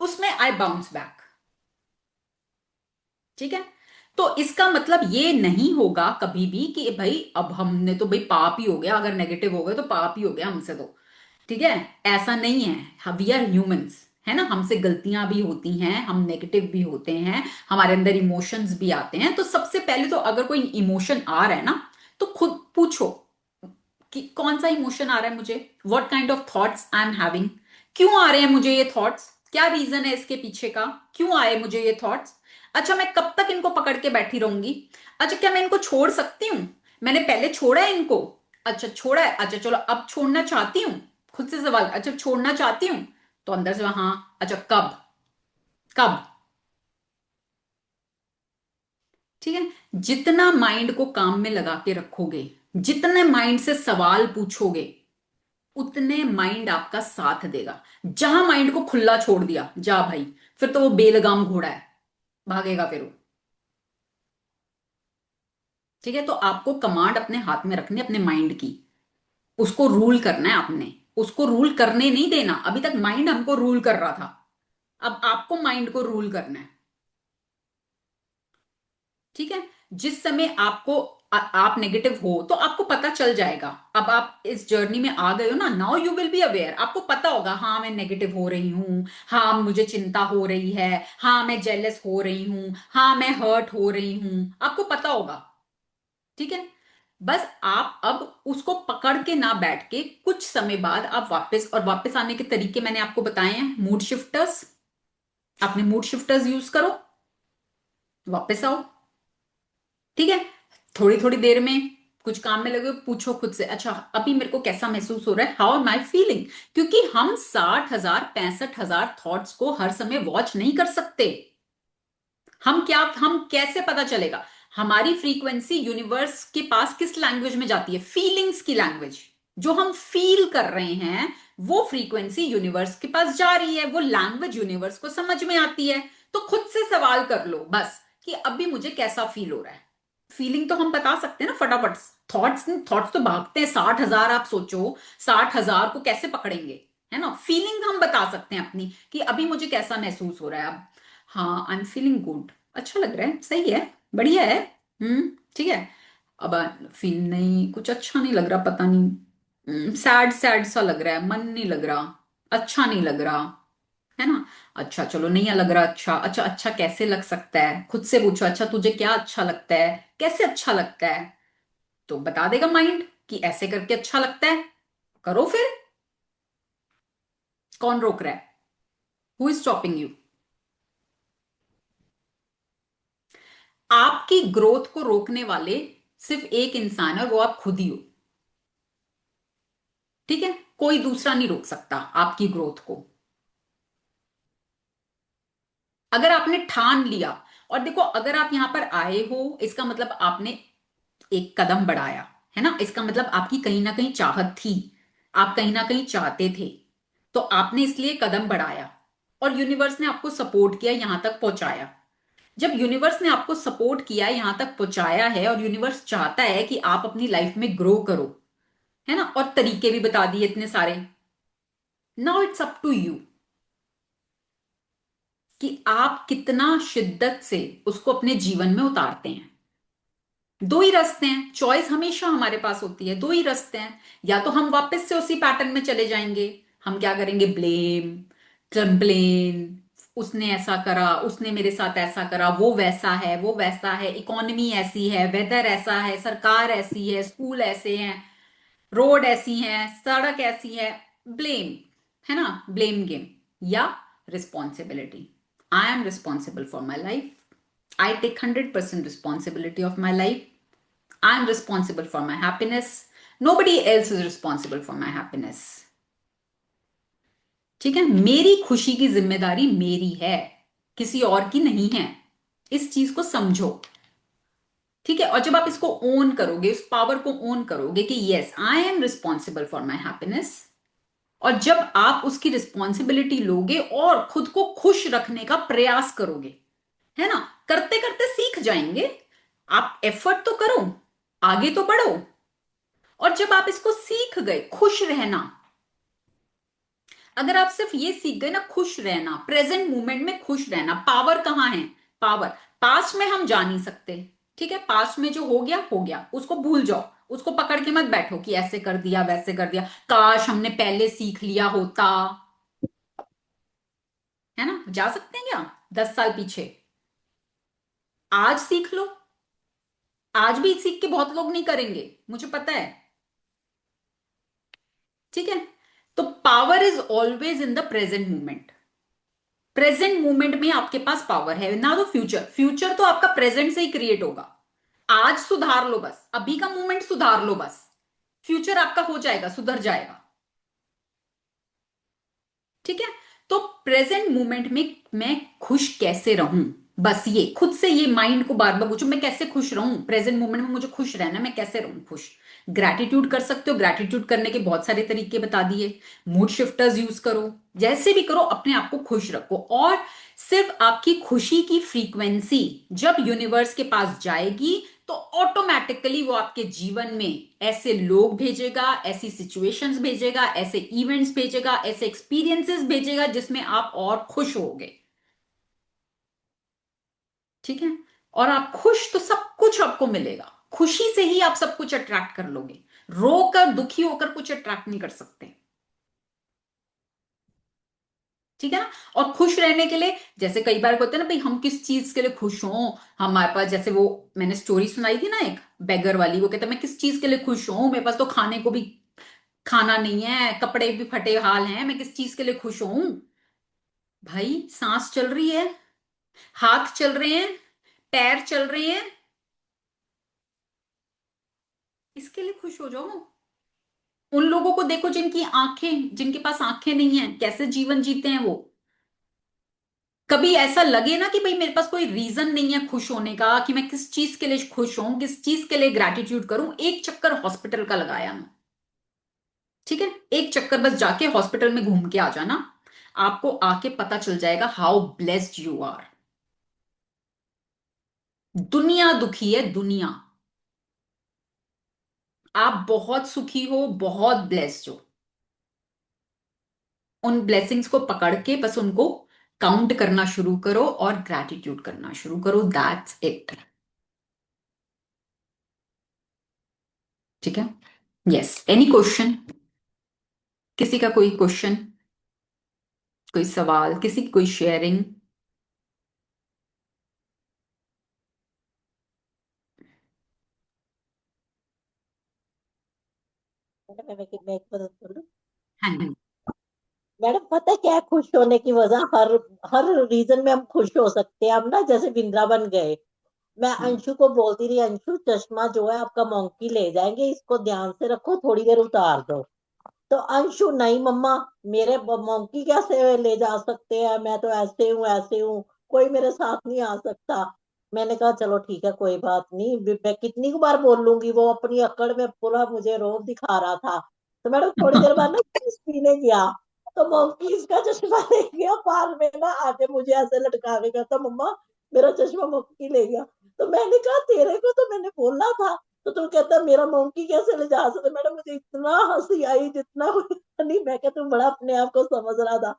[SPEAKER 1] उसमें आई बाउंस बैक। ठीक है, तो इसका मतलब ये नहीं होगा कभी भी कि भाई अब हमने तो भाई पाप ही हो गया, अगर नेगेटिव हो गए तो पाप ही हो गया हमसे तो, ठीक है। ऐसा नहीं है, वी आर ह्यूमंस, है ना, हमसे गलतियां भी होती हैं, हम नेगेटिव भी होते हैं, हमारे अंदर इमोशंस भी आते हैं। तो सबसे पहले तो अगर कोई इमोशन आ रहा है ना, तो खुद पूछो कि कौन सा इमोशन आ रहा है मुझे, what kind of thoughts I am having, क्यों आ रहे हैं मुझे ये थॉट्स, क्या रीजन है इसके पीछे का, क्यों आए मुझे ये थॉट्स। अच्छा, मैं कब तक इनको पकड़ के बैठी रहूंगी। अच्छा, क्या मैं इनको छोड़ सकती हूँ, मैंने पहले छोड़ा है इनको। अच्छा छोड़ा है, अच्छा चलो अब छोड़ना चाहती हूँ। खुद से सवाल, अच्छा छोड़ना चाहती हूँ, तो अंदर से हाँ, अच्छा कब, कब। ठीक है, जितना माइंड को काम में लगा के रखोगे, जितने माइंड से सवाल पूछोगे, उतने माइंड आपका साथ देगा। जहां माइंड को खुला छोड़ दिया, जा भाई, फिर तो वो बेलगाम घोड़ा है, भागेगा फिर वो। ठीक है, तो आपको कमांड अपने हाथ में रखनी है अपने माइंड की, उसको रूल करना है आपने, उसको रूल करने नहीं देना। अभी तक माइंड हमको रूल कर रहा था, अब आपको माइंड को रूल करना है। ठीक है, जिस समय आपको आप नेगेटिव हो तो आपको पता चल जाएगा। अब आप इस जर्नी में आ गए हो ना, now you will be aware, आपको पता होगा हाँ मैं नेगेटिव हो रही हूँ, हाँ मुझे चिंता हो रही है, हाँ मैं जेलस हो रही हूँ, हाँ मैं हर्ट हो रही हूँ, आपको पता होगा। ठीक है, बस आप अब उसको पकड़ के ना बैठ के कुछ समय बाद आप वापस, और वापस आने के तरीके मैंने आपको बताए हैं, मूड शिफ्टर्स, आपने मूड शिफ्टर्स यूज करो, वापस आओ। ठीक है, थोड़ी थोड़ी देर में कुछ काम में लगे हो, पूछो खुद से, अच्छा अभी मेरे को कैसा महसूस हो रहा है, हाउ एम आई फीलिंग। क्योंकि हम 60,000 65,000 थॉट्स को हर समय वॉच नहीं कर सकते। हम कैसे पता चलेगा, हमारी फ्रीक्वेंसी यूनिवर्स के पास किस लैंग्वेज में जाती है, फीलिंग्स की लैंग्वेज। जो हम फील कर रहे हैं वो फ्रीक्वेंसी यूनिवर्स के पास जा रही है, वो लैंग्वेज यूनिवर्स को समझ में आती है। तो खुद से सवाल कर लो बस कि अभी मुझे कैसा फील हो रहा है। फीलिंग तो हम बता सकते हैं ना फटाफट, थॉट्स थॉट्स तो भागते हैं। 60,000 आप सोचो, 60,000 को कैसे पकड़ेंगे, है ना। फीलिंग हम बता सकते हैं अपनी कि अभी मुझे कैसा महसूस हो रहा है अब, हाँ आई एम फीलिंग गुड, अच्छा लग रहा है, सही है, बढ़िया है। ठीक है। अब फील नहीं, कुछ अच्छा नहीं लग रहा, पता नहीं, सैड सैड सा लग रहा है, मन नहीं लग रहा, अच्छा नहीं लग रहा, है ना। अच्छा चलो नहीं लग रहा, अच्छा अच्छा अच्छा कैसे लग सकता है, खुद से पूछो, अच्छा तुझे क्या अच्छा लगता है, कैसे अच्छा लगता है। तो बता देगा माइंड कि ऐसे करके अच्छा लगता है, करो फिर। कौन रोक रहा है, हु इज स्टॉपिंग यू। आपकी ग्रोथ को रोकने वाले सिर्फ एक इंसान है, वो आप खुद ही हो। ठीक है, कोई दूसरा नहीं रोक सकता आपकी ग्रोथ को। अगर आपने ठान लिया, और देखो अगर आप यहां पर आए हो, इसका मतलब आपने एक कदम बढ़ाया, है ना, इसका मतलब आपकी कहीं ना कहीं चाहत थी, आप कहीं ना कहीं चाहते थे, तो आपने इसलिए कदम बढ़ाया, और यूनिवर्स ने आपको सपोर्ट किया, यहां तक पहुंचाया। जब यूनिवर्स ने आपको सपोर्ट किया, यहां तक पहुंचाया है, और यूनिवर्स चाहता है कि आप अपनी लाइफ में ग्रो करो, है ना, और तरीके भी बता दिए इतने सारे, now it's up to you कि आप कितना शिद्दत से उसको अपने जीवन में उतारते हैं। दो ही रास्ते हैं, चॉइस हमेशा हमारे पास होती है, दो ही रास्ते हैं। या तो हम वापस से उसी पैटर्न में चले जाएंगे, हम क्या करेंगे, ब्लेम, कंप्लेन, उसने ऐसा करा, उसने मेरे साथ ऐसा करा, वो वैसा है, वो वैसा है, इकोनॉमी ऐसी है, वेदर ऐसा है, सरकार ऐसी है, स्कूल ऐसे हैं, रोड ऐसी हैं, सड़क ऐसी है, ब्लेम, है ना, ब्लेम गेम। या responsibility, I am responsible for my life, I take 100% responsibility of my life, I am responsible for my happiness. Nobody else is responsible for my happiness. ठीक है, मेरी खुशी की जिम्मेदारी मेरी है, किसी और की नहीं है। इस चीज को समझो। ठीक है, और जब आप इसको ओन करोगे, उस पावर को ओन करोगे कि yes I am responsible for my happiness, और जब आप उसकी रिस्पॉन्सिबिलिटी लोगे और खुद को खुश रखने का प्रयास करोगे, है ना, करते करते सीख जाएंगे। आप एफर्ट तो करो, आगे तो बढ़ो। और जब आप इसको सीख गए खुश रहना, अगर आप सिर्फ ये सीख गए ना खुश रहना, प्रेजेंट मोमेंट में खुश रहना, पावर कहां है, पावर पास्ट में हम जा नहीं सकते, ठीक है, पास्ट में जो हो गया, उसको भूल जाओ, उसको पकड़ के मत बैठो कि ऐसे कर दिया वैसे कर दिया, काश हमने पहले सीख लिया होता। है ना, जा सकते हैं क्या 10 साल पीछे? आज सीख लो। आज भी सीख के बहुत लोग नहीं करेंगे, मुझे पता है। ठीक है, तो power is always in the present moment. Present moment में आपके पास पावर है ना, तो फ्यूचर, फ्यूचर तो आपका प्रेजेंट से ही क्रिएट होगा। आज सुधार लो बस, अभी का मोमेंट सुधार लो बस, फ्यूचर आपका हो जाएगा, सुधर जाएगा। ठीक है, तो प्रेजेंट मोमेंट में मैं खुश कैसे रहूं, बस ये खुद से ये माइंड को बार बार पूछो, मैं कैसे खुश रहूं प्रेजेंट मोमेंट में, मुझे खुश रहना है, मैं कैसे रहूं खुश। ग्रैटिट्यूड कर सकते हो, ग्रैटिट्यूड करने के बहुत सारे तरीके बता दिए। मूड शिफ्टर्स यूज करो, जैसे भी करो अपने आप को खुश रखो। और सिर्फ आपकी खुशी की फ्रीक्वेंसी जब यूनिवर्स के पास जाएगी, तो ऑटोमेटिकली वो आपके जीवन में ऐसे लोग भेजेगा, ऐसी सिचुएशंस भेजेगा, ऐसे इवेंट्स भेजेगा, ऐसे एक्सपीरियंसेस भेजेगा जिसमें आप और खुश होगे। ठीक है, और आप खुश तो सब कुछ आपको मिलेगा, खुशी से ही आप सब कुछ अट्रैक्ट कर लोगे। रोकर दुखी होकर कुछ अट्रैक्ट नहीं कर सकते। ठीक है ना, और खुश रहने के लिए, जैसे कई बार होते हैं ना भाई, हम किस चीज के लिए खुश हों, हमारे पास, जैसे वो मैंने स्टोरी सुनाई थी ना एक बेगर वाली, वो कहता मैं किस चीज के लिए खुश हूं, मेरे पास तो खाने को भी खाना नहीं है, कपड़े भी फटे हाल हैं, मैं किस चीज के लिए खुश हूं? भाई सांस चल रही है, हाथ चल रहे हैं, पैर चल रहे हैं, इसके लिए खुश हो जाओ। उन लोगों को देखो जिनकी आंखें, जिनके पास आंखें नहीं है, कैसे जीवन जीते हैं वो। कभी ऐसा लगे ना कि भाई मेरे पास कोई रीजन नहीं है खुश होने का, कि मैं किस चीज के लिए खुश हूं, किस चीज के लिए ग्रैटिट्यूड करूं, एक चक्कर हॉस्पिटल का लगाया मैं। ठीक है, एक चक्कर बस जाके हॉस्पिटल में घूम के आ जाना, आपको आके पता चल जाएगा हाउ ब्लेस्ड यू आर। दुनिया दुखी है दुनिया, आप बहुत सुखी हो, बहुत ब्लेस्ड हो। उन ब्लेसिंग्स को पकड़ के बस उनको काउंट करना शुरू करो और ग्रैटिट्यूड करना शुरू करो, दैट्स इट। ठीक है, यस, एनी क्वेश्चन? किसी का कोई क्वेश्चन, कोई सवाल, किसी की कोई शेयरिंग?
[SPEAKER 4] मैडम मैं एक बात बोलूं।
[SPEAKER 1] हाँ जी।
[SPEAKER 4] मैडम पता है क्या है, खुश होने की वजह हर हर रीजन में हम खुश हो सकते हैं। हम ना जैसे वृंदावन गए, मैं
[SPEAKER 1] हम्म।
[SPEAKER 4] अंशु को बोलती रही, अंशु चश्मा जो है आपका मोंकी ले जाएंगे, इसको ध्यान से रखो, थोड़ी देर उतार दो। तो अंशु, नहीं मम्मा, मेरे मोंकी कैसे ले जा सकते हैं, मैं तो ऐसे हूँ, कोई मेरे साथ नहीं आ सकता। मैंने कहा चलो ठीक है, कोई बात नहीं, मैं कितनी बार बोल लूंगी, वो अपनी अकड़ में पूरा मुझे रोब दिखा रहा था। तो मैडम थोड़ी देर बाद ना जूस पीने गया, तो मोंकी इसका चश्मा ले गया, पार में ना आके मुझे ऐसे लटका के कहता, मम्मा मेरा चश्मा मोंकी ले गया। तो मैंने कहा तेरे को तो मैंने बोला था। तो तू कहता मेरा मोंकी कैसे ले जा सकते। मैडम मुझे इतना हंसी आई, जितना नहीं, मैं क्या तू बड़ा अपने आप को समझ रहा था।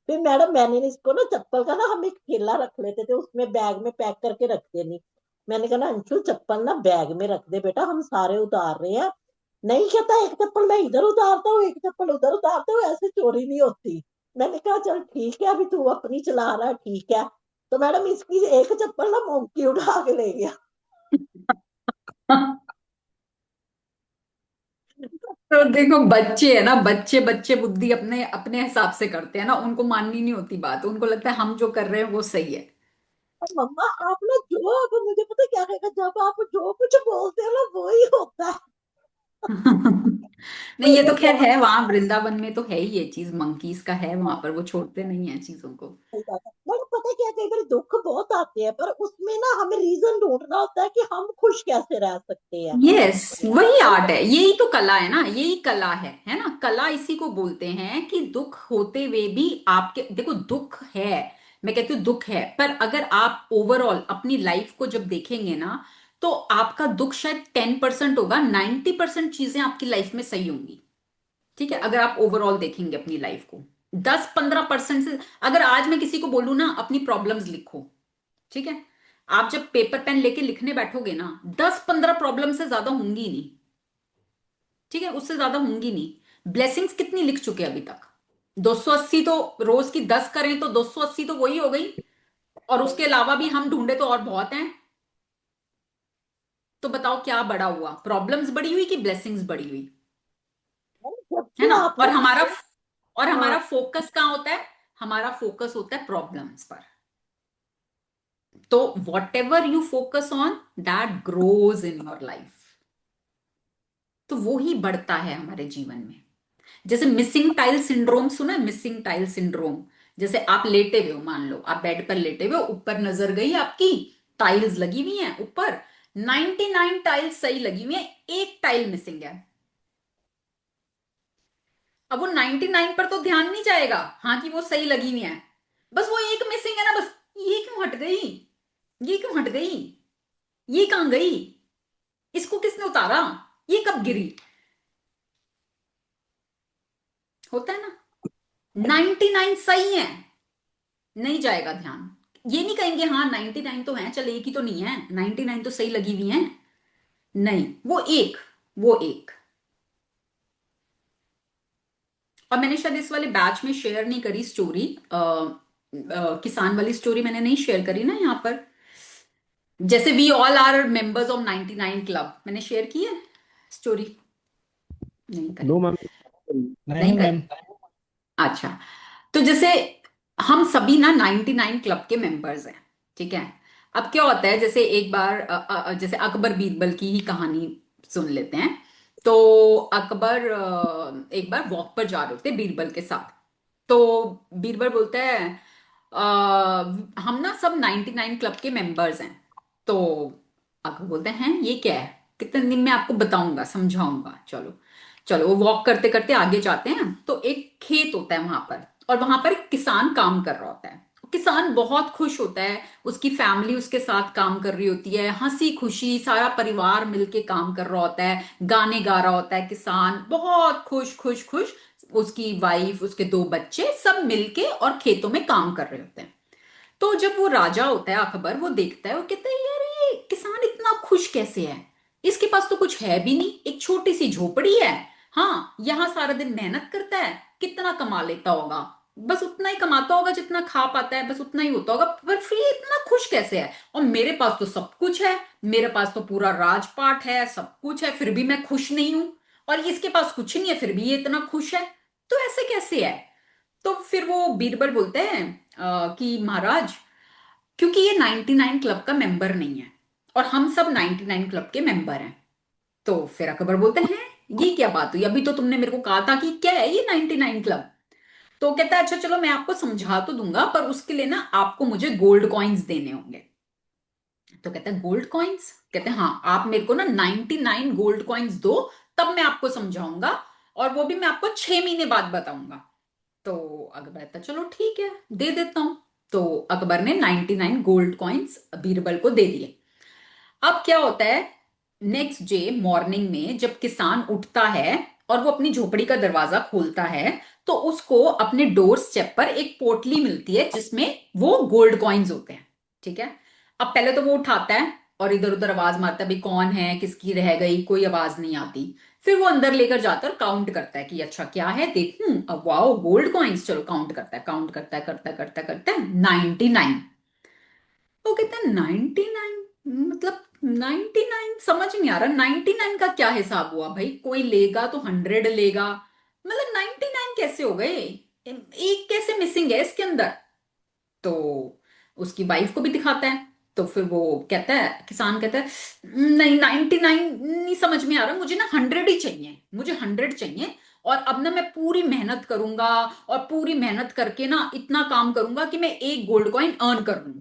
[SPEAKER 4] फिर मैडम मैंने इसको ना चप्पल का ना, हम एक थैला रख लेते थे, उसमें बैग में पैक करके रखते नहीं। मैंने कहा ना अंशु, चप्पल ना बैग में रख दे बेटा, हम सारे उतार रहे हैं। नहीं कहता, एक चप्पल मैं इधर उतारता हूँ, एक चप्पल उधर उतारता हूँ, ऐसे चोरी नहीं होती। मैंने कहा चल ठीक है, अभी तू अपनी चला रहा है, ठीक है। तो मैडम इसकी एक चप्पल ना मोंकी उठा के ले गया।
[SPEAKER 1] तो देखो बच्चे है ना, बच्चे बच्चे बुद्धि अपने अपने हिसाब से करते हैं ना, उनको माननी नहीं होती बात, उनको लगता है हम जो कर रहे हैं वो सही है।
[SPEAKER 4] मम्मा आप ना जो, अब मुझे पता क्या कहेगा, जब आप जो कुछ बोलते हो ना वो ही होता है।
[SPEAKER 1] नहीं, ये
[SPEAKER 4] मुझे
[SPEAKER 1] तो खैर
[SPEAKER 4] बहुत
[SPEAKER 1] है, वहां वृंदावन में तो है ही ये चीज, मंकीज का है वहां पर, वो छोड़ते नहीं है चीजों को।
[SPEAKER 4] सही बात है। मैडम पता है क्या, कई बार दुख बहुत आते हैं, पर उसमें ना हमें रीजन ढूंढना होता है कि हम खुश कैसे रह सकते हैं।
[SPEAKER 1] यस, वही
[SPEAKER 4] हम
[SPEAKER 1] आर्ट है, यही तो कला है ना, यही कला है ना, कला इसी को बोलते हैं कि दुख होते हुए भी आपके, देखो दुख है, मैं कहती हूँ दुख है, पर अगर आप ओवरऑल अपनी लाइफ को जब देखेंगे ना, तो आपका दुख शायद 10% होगा, 90% चीजें आपकी लाइफ में सही होंगी। ठीक है, अगर आप ओवरऑल देखेंगे अपनी लाइफ को, 10-15% से, अगर आज मैं किसी को बोलूँ ना अपनी प्रॉब्लम्स लिखो, ठीक है, आप जब पेपर पेन लेके लिखने बैठोगे ना, 10-15 प्रॉब्लम से ज्यादा होंगी नहीं, ठीक है, उससे ज्यादा होंगी नहीं। ब्लेसिंग्स कितनी लिख चुके अभी तक? 280 तो, रोज की 10 करें तो 280 तो वही हो गई, और उसके अलावा भी हम ढूंढे तो और बहुत हैं। तो बताओ क्या बड़ा हुआ, प्रॉब्लम्स बड़ी हुई कि ब्लेसिंग्स बड़ी हुई?
[SPEAKER 4] जब
[SPEAKER 1] है
[SPEAKER 4] से
[SPEAKER 1] ना?
[SPEAKER 4] आपने
[SPEAKER 1] और
[SPEAKER 4] हाँ
[SPEAKER 1] हमारा फोकस कहाँ होता है? हमारा फोकस होता है प्रॉब्लम्स पर। तो what ever you focus on, that grows in your life. तो वो ही बढ़ता है हमारे जीवन में। जैसे मिसिंग टाइल सिंड्रोम सुना है? मिसिंग टाइल सिंड्रोम, जैसे आप लेटे हुए हो, मान लो आप बेड पर लेटे हुए हो, ऊपर नजर गई आपकी, टाइल्स लगी हुई हैं ऊपर, 99 टाइल्स सही लगी हुई हैं, एक टाइल मिसिंग है। अब वो 99 पर तो ध्यान नहीं जाएगा, हाँ कि वो सही लगी हुई है, बस वो एक मिसिंग है ना, बस ये क्यों हट गई, ये क्यों हट गई, ये कहां गई, इसको किसने उतारा, ये कब गिरी? होता है ना? 99 सही है, नहीं जाएगा ध्यान। ये नहीं कहेंगे हाँ 99 तो है, चल एक ही तो नहीं है, 99 तो सही लगी हुई है। नहीं, वो एक। और मैंने शायद इस वाले बैच में शेयर नहीं करी स्टोरी, किसान वाली स्टोरी मैंने नहीं शेयर करी ना यहाँ पर। जैसे we all are members of 99 club, मैंने शेयर की है स्टोरी? नहीं करी?
[SPEAKER 3] No, ma'am.
[SPEAKER 1] नहीं
[SPEAKER 5] नहीं
[SPEAKER 1] करी?
[SPEAKER 5] मैम।
[SPEAKER 1] अच्छा, तो जैसे हम सभी ना 99 क्लब के मेंबर्स हैं, ठीक है। अब क्या होता है, जैसे एक बार जैसे अकबर बीरबल की ही कहानी सुन लेते हैं। तो अकबर एक बार वॉक पर जा रहे होते बीरबल के साथ। तो बीरबल बोलते हैं हम ना सब 99 क्लब के मेंबर्स हैं। तो अकबर बोलते हैं ये क्या है, कितने दिन में आपको बताऊंगा समझाऊंगा, चलो। चलो वो वॉक करते करते आगे जाते हैं, तो एक खेत होता है वहां पर, और वहां पर एक किसान काम कर रहा होता है। किसान बहुत खुश होता है, उसकी फैमिली उसके साथ काम कर रही होती है, हंसी खुशी सारा परिवार मिलके काम कर रहा होता है, गाने गा रहा होता है किसान, बहुत खुश खुश खुश। उसकी वाइफ, उसके दो बच्चे सब मिलके और खेतों में काम कर रहे होते हैं। तो जब वो राजा होता है अकबर, वो देखता है, वो कहता है यार ये किसान इतना खुश कैसे है, इसके पास तो कुछ है भी नहीं, एक छोटी सी झोपड़ी है, हाँ यहाँ सारा दिन मेहनत करता है, कितना कमा लेता होगा, बस उतना ही कमाता होगा जितना खा पाता है, बस उतना ही होता होगा, पर फिर ये इतना खुश कैसे है, और मेरे पास तो सब कुछ है, मेरे पास तो पूरा राजपाट है, सब कुछ है, फिर भी मैं खुश नहीं हूं, और इसके पास कुछ नहीं है फिर भी ये इतना खुश है, तो ऐसे कैसे है? तो फिर वो बीरबल बोलते हैं कि महाराज, क्योंकि ये 99 क्लब का मेंबर नहीं है, और हम सब 99 क्लब के मेंबर हैं। तो फिर अकबर बोलते हैं ये क्या बात हुई, अभी तो तुमने मेरे को कहा था कि क्या है ये 99 क्लब। तो कहता है अच्छा चलो मैं आपको समझा तो दूंगा, पर उसके लिए ना आपको मुझे गोल्ड कॉइन्स देने होंगे। तो कहता है गोल्ड कॉइन्स? कहते हैं हाँ, आप मेरे को ना 99 गोल्ड कॉइन्स दो, तब मैं आपको समझाऊंगा, और वो भी मैं आपको 6 महीने बाद बताऊंगा। तो अकबर कहता चलो ठीक है, दे देता हूं। तो अकबर ने 99 गोल्ड कॉइन्स बीरबल को दे दिए। अब क्या होता है, नेक्स्ट डे मॉर्निंग में जब किसान उठता है और वो अपनी झोपड़ी का दरवाजा खोलता है, तो उसको अपने डोर स्टेप पर एक पोटली मिलती है जिसमें वो गोल्ड कॉइन्स होते हैं, ठीक है। अब पहले तो वो उठाता है और इधर उधर आवाज मारता है, भाई कौन है, किसकी रह गई, कोई आवाज नहीं आती। फिर वो अंदर लेकर जाता है और काउंट करता है कि अच्छा क्या है देखूं, अब वाओ गोल्ड कॉइन्स, चलो काउंट करता है, काउंट करता है, करता है करता है करता है 99। वो कहते हैं 99, मतलब 99 समझ नहीं आ रहा, 99 का क्या हिसाब हुआ भाई, कोई लेगा तो 100 लेगा, मतलब 99 कैसे हो गए, एक कैसे मिसिंग है इसके अंदर? तो उसकी वाइफ को भी दिखाता है। तो फिर वो कहता है, किसान कहता है नहीं 99 नहीं समझ में आ रहा, मुझे ना 100 ही चाहिए, मुझे 100 चाहिए, और अब ना मैं पूरी मेहनत करूंगा, और पूरी मेहनत करके ना इतना काम करूंगा कि मैं एक गोल्ड कॉइन अर्न कर लूं।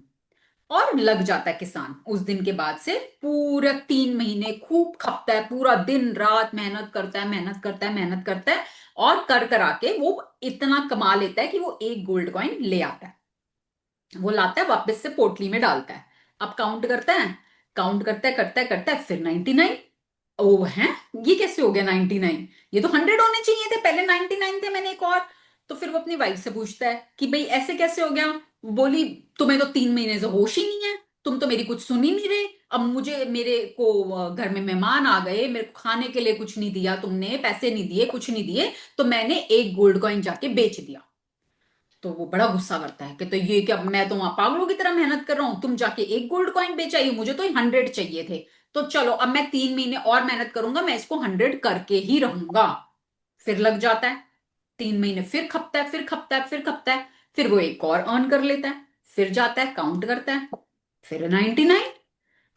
[SPEAKER 1] और लग जाता है किसान, उस दिन के बाद से पूरा 3 महीने खूब खपता है, पूरा दिन रात मेहनत करता है, मेहनत करता है, मेहनत करता है, और कर करा के वो इतना कमा लेता है कि वो एक गोल्ड कॉइन ले आता है। वो लाता है वापस से पोटली में डालता है। अब काउंट करता है, काउंट करता है, करता है, करता है, फिर 99। ओ है, ये कैसे हो गया 99, ये तो 100 होने चाहिए थे, पहले 99 थे, मैंने एक और। तो फिर वो अपनी वाइफ से पूछता है कि भाई ऐसे कैसे हो गया? बोली तुम्हें तो 3 महीने से होश ही नहीं है, तुम तो मेरी कुछ सुन ही नहीं रहे। अब मुझे, मेरे को घर में मेहमान आ गए, मेरे को खाने के लिए कुछ नहीं दिया तुमने, पैसे नहीं दिए, कुछ नहीं दिए, तो मैंने एक गोल्ड कॉइन जाके बेच दिया। तो वो बड़ा गुस्सा करता है कि तो ये क्या, मैं तो वहां पागलों की तरह मेहनत कर रहा हूं, तुम जाके एक गोल्ड कॉइन बेचा, ये मुझे तो 100 चाहिए थे। तो चलो अब मैं 3 महीने और मेहनत करूंगा, मैं इसको 100 करके ही रहूंगा। फिर लग जाता है, 3 महीने फिर खपता है, फिर खपता है, फिर खपता है, फिर वो एक और अर्न कर लेता है, फिर जाता है काउंट करता है, फिर 99।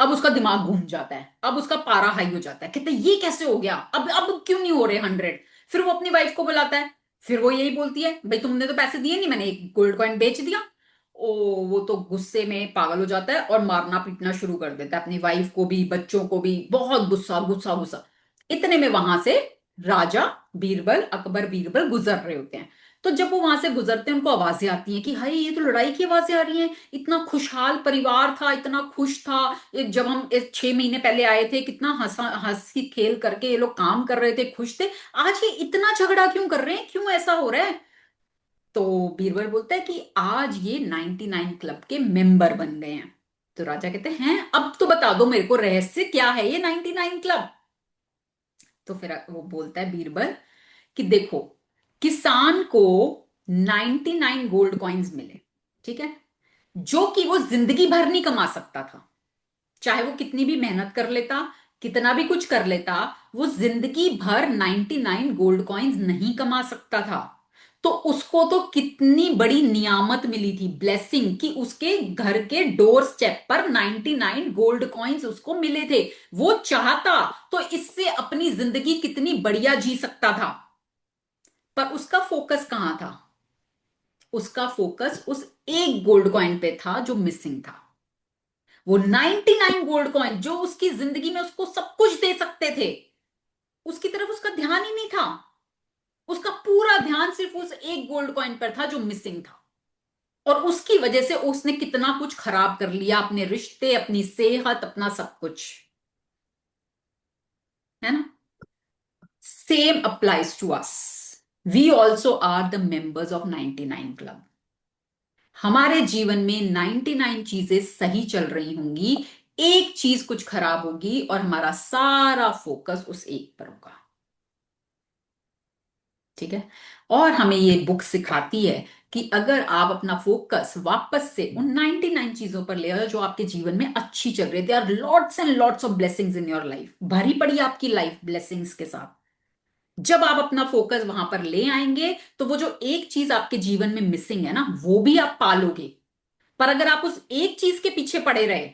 [SPEAKER 1] अब उसका दिमाग घूम जाता है, अब उसका पारा हाई हो जाता है, कहते हैं, ये कैसे हो गया, अब क्यों नहीं हो रहे 100। फिर वो अपनी वाइफ को बुलाता है, फिर वो यही बोलती है, भाई तुमने तो पैसे दिए नहीं, मैंने एक गोल्ड कॉइन बेच दिया। ओ, वो तो गुस्से में पागल हो जाता है और मारना पीटना शुरू कर देता है, अपनी वाइफ को भी बच्चों को भी, बहुत गुस्सा गुस्सा गुस्सा। इतने में वहां से राजा बीरबल, अकबर बीरबल गुजर रहे होते हैं। तो जब वो वहां से गुजरते हैं, उनको आवाजें आती हैं कि हाय, ये तो लड़ाई की आवाजें आ रही हैं, इतना खुशहाल परिवार था, इतना खुश था, ये जब हम इस 6 महीने पहले आए थे, कितना हंसा हंसी खेल करके ये लोग काम कर रहे थे, खुश थे, आज ये इतना झगड़ा क्यों कर रहे हैं, क्यों ऐसा हो रहा है। तो बीरबल बोलता है कि आज ये 99 क्लब के मेंबर बन गए हैं। तो राजा कहते हैं, अब तो बता दो मेरे को, रहस्य क्या है ये 99 क्लब। तो फिर वो बोलता है बीरबल कि देखो, किसान को 99 गोल्ड कॉइन्स मिले, ठीक है, जो कि वो जिंदगी भर नहीं कमा सकता था। चाहे वो कितनी भी मेहनत कर लेता, कितना भी कुछ कर लेता, वो जिंदगी भर 99 गोल्ड कॉइन्स नहीं कमा सकता था। तो उसको तो कितनी बड़ी नियामत मिली थी, ब्लेसिंग, कि उसके घर के डोर स्टेप पर 99 गोल्ड कॉइन्स उसको मिले थे। वो चाहता तो इससे अपनी जिंदगी कितनी बढ़िया जी सकता था, पर उसका फोकस कहां था, उसका फोकस उस एक गोल्ड कॉइन पे था जो मिसिंग था। वो 99 गोल्ड कॉइन जो उसकी जिंदगी में उसको सब कुछ दे सकते थे, उसकी तरफ उसका ध्यान ही नहीं था। उसका पूरा ध्यान सिर्फ उस एक गोल्ड कॉइन पर था जो मिसिंग था। और उसकी वजह से उसने कितना कुछ खराब कर लिया, अपने रिश्ते, अपनी सेहत, अपना सब कुछ, है ना। Same applies to us, we also are the members of 99 club. हमारे जीवन में 99 चीजें सही चल रही होंगी, एक चीज कुछ खराब होगी और हमारा सारा फोकस उस एक पर होगा, ठीक है। और हमें ये बुक सिखाती है कि अगर आप अपना फोकस वापस से उन 99 चीजों पर ले आओ जो आपके जीवन में अच्छी चल रही थी, और lots and lots of blessings in your life, भरी पड़ी आपकी लाइफ ब्लेसिंग्स के साथ, जब आप अपना फोकस वहां पर ले आएंगे, तो वो जो एक चीज आपके जीवन में मिसिंग है ना, वो भी आप पालोगे। पर अगर आप उस एक चीज के पीछे पड़े रहे,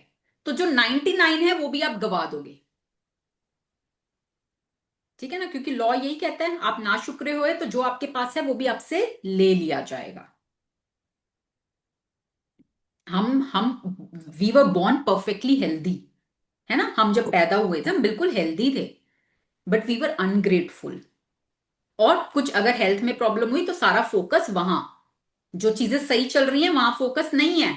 [SPEAKER 1] तो जो 99 है वो भी आप गवा दोगे, ठीक है ना, क्योंकि लॉ यही कहता है, आप ना शुक्रे हुए तो जो आपके पास है वो भी आपसे ले लिया जाएगा। हम we were born perfectly healthy, है ना, हम जब पैदा हुए थे हम बिल्कुल हेल्दी थे, बट वी वर अनग्रेटफुल। और कुछ अगर हेल्थ में प्रॉब्लम हुई तो सारा फोकस वहां, जो चीजें सही चल रही हैं वहां फोकस नहीं है,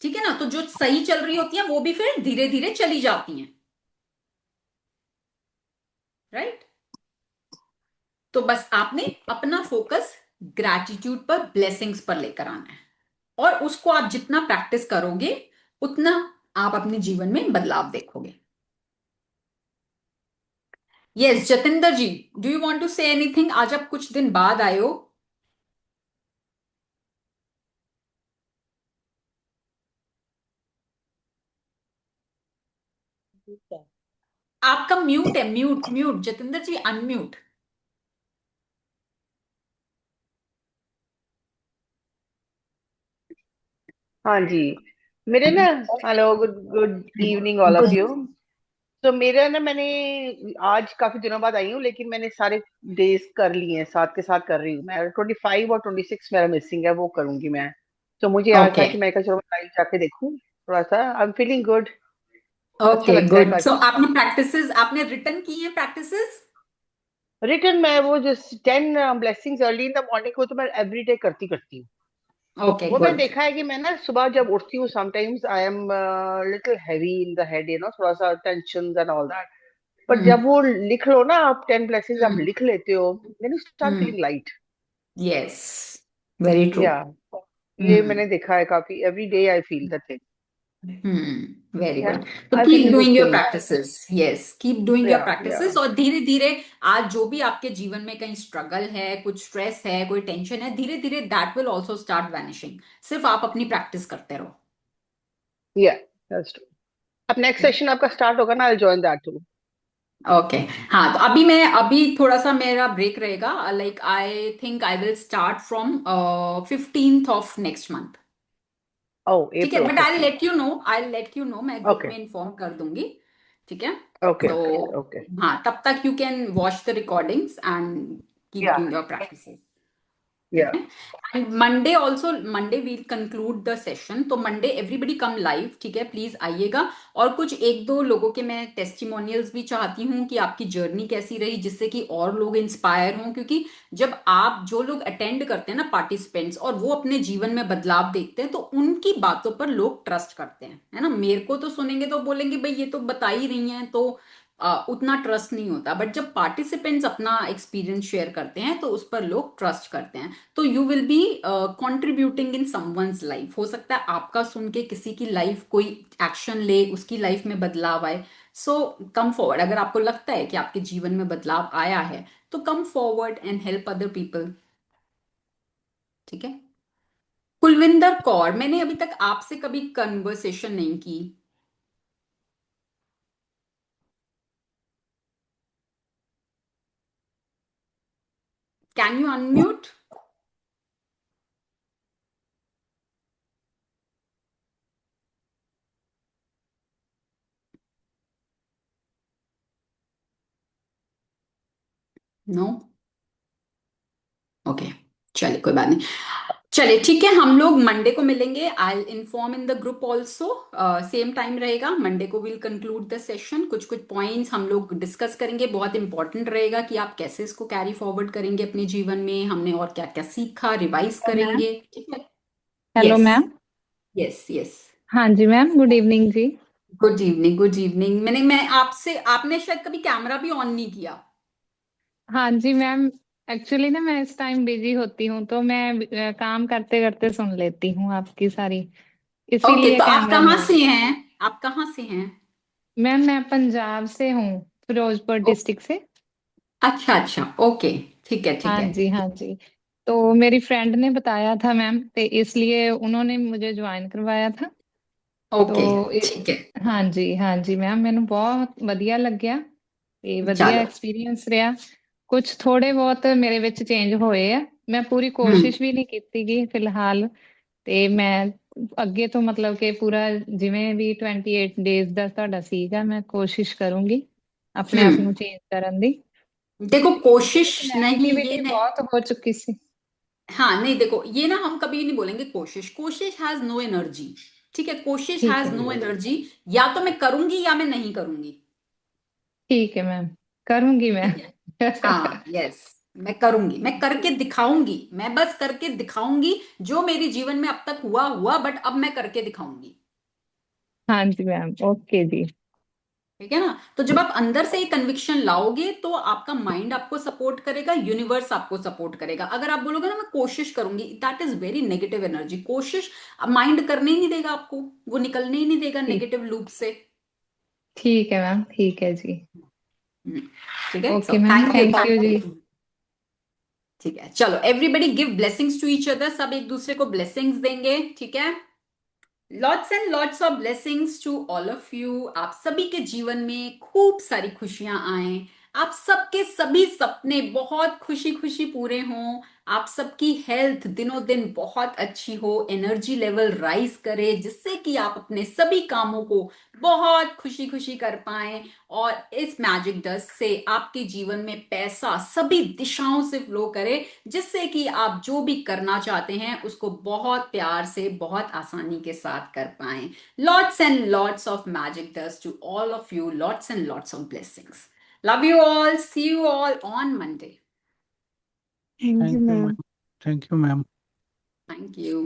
[SPEAKER 1] ठीक है ना। तो जो सही चल रही होती हैं वो भी फिर धीरे धीरे चली जाती हैं, राइट। तो बस आपने अपना फोकस ग्रैटिट्यूड पर, ब्लेसिंग्स पर लेकर आना है, और उसको आप जितना प्रैक्टिस करोगे उतना आप अपने जीवन में बदलाव देखोगे। Yes Jatinder ji, do you want to say anything, आज आप कुछ दिन बाद आए हो।
[SPEAKER 4] ठीक है।
[SPEAKER 1] आपका म्यूट है, म्यूट म्यूट, जतिंदर जी अनम्यूट।
[SPEAKER 5] हाँ जी। मेरे ना, hello, good good evening all of
[SPEAKER 1] good.
[SPEAKER 5] You. तो मेरा ना, मैंने आज काफी दिनों बाद आई हूँ, लेकिन मैंने सारे डेज कर लिए हैं, साथ के साथ कर रही हूँ मैं। 25 और 26 मेरा मिसिंग है, वो करूंगी मैं। तो मुझे याद था
[SPEAKER 1] ओके
[SPEAKER 5] कि मैं कहा चलो मैं लाइव जाके देखूं थोड़ा सा। I am feeling good. अच्छा
[SPEAKER 1] ओके
[SPEAKER 5] लगता है
[SPEAKER 1] गुड। सो
[SPEAKER 5] करके।
[SPEAKER 1] आपने प्रैक्टिसेस, आपने रिटर्न की है प्रैक्टिसेस।
[SPEAKER 5] रिटर्न मैं वो जो 10 blessings early in the morning को तो मैं एवरी डे करती करती हूँ।
[SPEAKER 1] ओके
[SPEAKER 5] वो मैंने
[SPEAKER 1] गुड।
[SPEAKER 5] देखा है कि मैं ना सुबह जब उठती हूँ, sometimes I am little heavy in the head, थोड़ा सा tension and all that. But
[SPEAKER 1] hmm
[SPEAKER 5] जब वो लिख लो ना, आप 10 ब्लेसिंग्स आप
[SPEAKER 1] हम्म
[SPEAKER 5] लिख लेते हो, then you start
[SPEAKER 1] hmm.
[SPEAKER 5] Feeling light.
[SPEAKER 1] Yes, very true.
[SPEAKER 5] या ये मैंने देखा है काफी, every day I feel the thing.
[SPEAKER 1] Very
[SPEAKER 5] yeah
[SPEAKER 1] good. तो
[SPEAKER 5] I
[SPEAKER 1] keep
[SPEAKER 5] feel the
[SPEAKER 1] doing your
[SPEAKER 5] same.
[SPEAKER 1] Practices, yes keep doing your
[SPEAKER 5] yeah
[SPEAKER 1] practices, और धीरे धीरे आज जो भी आपके जीवन में कहीं स्ट्रगल है, कुछ स्ट्रेस है, कोई टेंशन है, धीरे धीरे that will also start vanishing. सिर्फ आप अपनी प्रैक्टिस करते रहो।
[SPEAKER 5] Yeah that's true. अब नेक्स्ट सेशन आपका स्टार्ट होगा ना, I join that too.
[SPEAKER 1] Okay. हाँ, तो अभी थोड़ा सा मेरा ब्रेक रहेगा, like I think I will start from 15th of next month.
[SPEAKER 5] ओह,
[SPEAKER 1] ठीक है,
[SPEAKER 5] April
[SPEAKER 1] but
[SPEAKER 5] 15।
[SPEAKER 1] I let you know, मैं ग्रुप
[SPEAKER 5] ओके
[SPEAKER 1] में इन्फॉर्म कर दूंगी। ठीक है।
[SPEAKER 5] ओके
[SPEAKER 1] तो
[SPEAKER 5] ओके ओके।
[SPEAKER 1] हाँ, तब तक you can watch the recordings and keep
[SPEAKER 5] yeah
[SPEAKER 1] doing your practices. ठीक
[SPEAKER 5] या
[SPEAKER 1] है। And Monday also, Monday we'll conclude the session, तो मंडे एवरीबडी कम लाइव, ठीक है, प्लीज आइएगा। और कुछ एक दो लोगों के मैं टेस्टिमोनियल्स भी चाहती हूँ कि आपकी जर्नी कैसी रही, जिससे कि और लोग इंस्पायर हों, क्योंकि जब आप जो लोग अटेंड करते हैं ना पार्टिसिपेंट्स, और वो अपने जीवन में बदलाव देखते हैं, तो उनकी बातों पर लोग ट्रस्ट करते हैं, है ना। मेरे को तो सुनेंगे तो बोलेंगे भाई ये तो बता ही रही हैं, तो उतना ट्रस्ट नहीं होता, बट जब पार्टिसिपेंट्स अपना एक्सपीरियंस शेयर करते हैं तो उस पर लोग ट्रस्ट करते हैं। तो you will be contributing in someone's life. हो सकता है आपका सुन के किसी की लाइफ कोई एक्शन ले, उसकी लाइफ में बदलाव आए। सो कम फॉरवर्ड, अगर आपको लगता है कि आपके जीवन में बदलाव आया है, तो come forward and help other people. ठीक है। कुलविंदर कौर, मैंने अभी तक आपसे कभी कन्वर्सेशन नहीं की। Can you unmute? No. Okay, चलिए कोई बात नहीं। चलिए ठीक है, हम लोग मंडे को मिलेंगे। I inform in the group also, same time रहेगा मंडे को। विल कंक्लूड द सेशन, कुछ कुछ पॉइंट्स हम लोग डिस्कस करेंगे। बहुत इंपॉर्टेंट रहेगा कि आप कैसे इसको कैरी फॉरवर्ड करेंगे अपने जीवन में, हमने और क्या क्या सीखा, रिवाइज
[SPEAKER 6] मैम।
[SPEAKER 1] करेंगे। ठीक है।
[SPEAKER 6] Hello
[SPEAKER 1] yes,
[SPEAKER 6] ma'am.
[SPEAKER 1] Yes, yes.
[SPEAKER 6] हाँ जी मैम, गुड इवनिंग जी।
[SPEAKER 1] Good evening, good evening. मैं आपसे, आपने शायद कभी कैमरा भी ऑन नहीं किया।
[SPEAKER 6] हाँ जी मैम, एक्चुअली ना मैं इस टाइम बिजी होती हूँ, तो मैं काम करते करते सुन लेती हूँ आपकी सारी,
[SPEAKER 1] ओके,
[SPEAKER 6] इसीलिए
[SPEAKER 1] तो आप
[SPEAKER 6] कैमरा
[SPEAKER 1] कहाँ
[SPEAKER 6] नहीं।
[SPEAKER 1] से हैं? आप कहाँ से हैं?
[SPEAKER 6] मैम मैं पंजाब से हूँ, फिरोजपुर
[SPEAKER 1] ओ,
[SPEAKER 6] डिस्ट्रिक्ट से।
[SPEAKER 1] अच्छा अच्छा, ओके। ठीक है, ठीक
[SPEAKER 6] हाँ
[SPEAKER 1] है।
[SPEAKER 6] जी हाँ जी। तो मेरी फ्रेंड ने बताया था मैम, तो इसलिए उन्होंने मुझे ज्वाइन करवाया था।
[SPEAKER 1] ओके,
[SPEAKER 6] तो
[SPEAKER 1] ठीक है।
[SPEAKER 6] हाँ जी मैम, मैंने बहुत ਵਧੀਆ ਲੱਗਿਆ ਤੇ ਵਧੀਆ
[SPEAKER 1] चलो।
[SPEAKER 6] ਐਕਸਪੀਰੀਅੰਸ ਰਿਹਾ। ਕੁਝ ਥੋੜੇ ਬਹੁਤ ਮੇਰੇ ਵਿੱਚ ਚੇਂਜ ਹੋਏ ਆ। ਮੈਂ ਪੂਰੀ
[SPEAKER 1] हम्म
[SPEAKER 6] ਕੋਸ਼ਿਸ਼ ਵੀ ਨਹੀਂ ਕੀਤੀਗੀ ਫਿਲਹਾਲ। ਤੇ ਮੈਂ ਅੱਗੇ ਤੋਂ ਮਤਲਬ ਕਿ ਪੂਰਾ ਜਿਵੇਂ ਵੀ 28 ਡੇਜ਼ ਦਾ ਤੁਹਾਡਾ ਸੀਗਾ, ਮੈਂ ਕੋਸ਼ਿਸ਼ ਕਰੂੰਗੀ ਆਪਣੇ ਆਪ
[SPEAKER 1] हम्म।
[SPEAKER 6] ਨੂੰ ਚੇਂਜ ਕਰਨ ਦੀ।
[SPEAKER 1] देखो,
[SPEAKER 6] ਮੇਰੀ
[SPEAKER 1] कोशिश
[SPEAKER 6] ਤੇ
[SPEAKER 1] नहीं, ये
[SPEAKER 6] ਨੈਗੇਟਿविटी
[SPEAKER 1] नहीं।
[SPEAKER 6] ਬਹੁਤ ਹੋ ਚੁੱਕੀ ਸੀ।
[SPEAKER 1] हाँ, नहीं, देखो ये ना हम कभी नहीं बोलेंगे कोशिश, कोशिश हैज नो एनर्जी। ठीक है, कोशिश
[SPEAKER 6] ठीक
[SPEAKER 1] हैज
[SPEAKER 6] है
[SPEAKER 1] नो एनर्जी। या तो मैं करूंगी या मैं नहीं करूंगी।
[SPEAKER 6] ठीक है मैम, करूंगी मैं।
[SPEAKER 1] ठीक है। हाँ, यस। मैं करूंगी, मैं करके दिखाऊंगी, मैं बस करके दिखाऊंगी। जो मेरे जीवन में अब तक हुआ हुआ, बट अब मैं करके दिखाऊंगी।
[SPEAKER 6] हाँ जी मैम, ओके जी।
[SPEAKER 1] ठीक है ना। तो जब आप अंदर से ही कन्विक्शन लाओगे, तो आपका माइंड आपको सपोर्ट करेगा, यूनिवर्स आपको सपोर्ट करेगा। अगर आप बोलोगे ना मैं कोशिश करूंगी, that is very negative energy. कोशिश माइंड करने ही नहीं देगा आपको, वो निकलने ही नहीं देगा
[SPEAKER 6] ठीक
[SPEAKER 1] नेगेटिव लूप से।
[SPEAKER 6] ठीक है मैम, ठीक है जी।
[SPEAKER 1] हम्म, ठीक है। So
[SPEAKER 6] okay ma'am,
[SPEAKER 1] thank you,
[SPEAKER 6] thank you
[SPEAKER 1] thank
[SPEAKER 6] जी।
[SPEAKER 1] यू। ठीक है, चलो everybody give blessings to each other, सब एक दूसरे को ब्लेसिंग्स देंगे। ठीक है। Lots and lots of blessings to all of you. आप सभी के जीवन में खूब सारी खुशियां आए, आप सबके सभी सपने बहुत खुशी खुशी पूरे हों। आप सबकी हेल्थ दिनों दिन बहुत अच्छी हो, एनर्जी लेवल राइज करे, जिससे कि आप अपने सभी कामों को बहुत खुशी खुशी कर पाएं। और इस मैजिक डस्ट से आपके जीवन में पैसा सभी दिशाओं से फ्लो करे, जिससे कि आप जो भी करना चाहते हैं उसको बहुत प्यार से, बहुत आसानी के साथ कर पाएं। Lots and lots of magic dust to all of you. Lots and lots of blessings. Love you all. See you all on Monday.
[SPEAKER 6] Thank you
[SPEAKER 7] Thank you,
[SPEAKER 6] ma'am.
[SPEAKER 7] ma'am. Thank you, ma'am.
[SPEAKER 1] Thank you.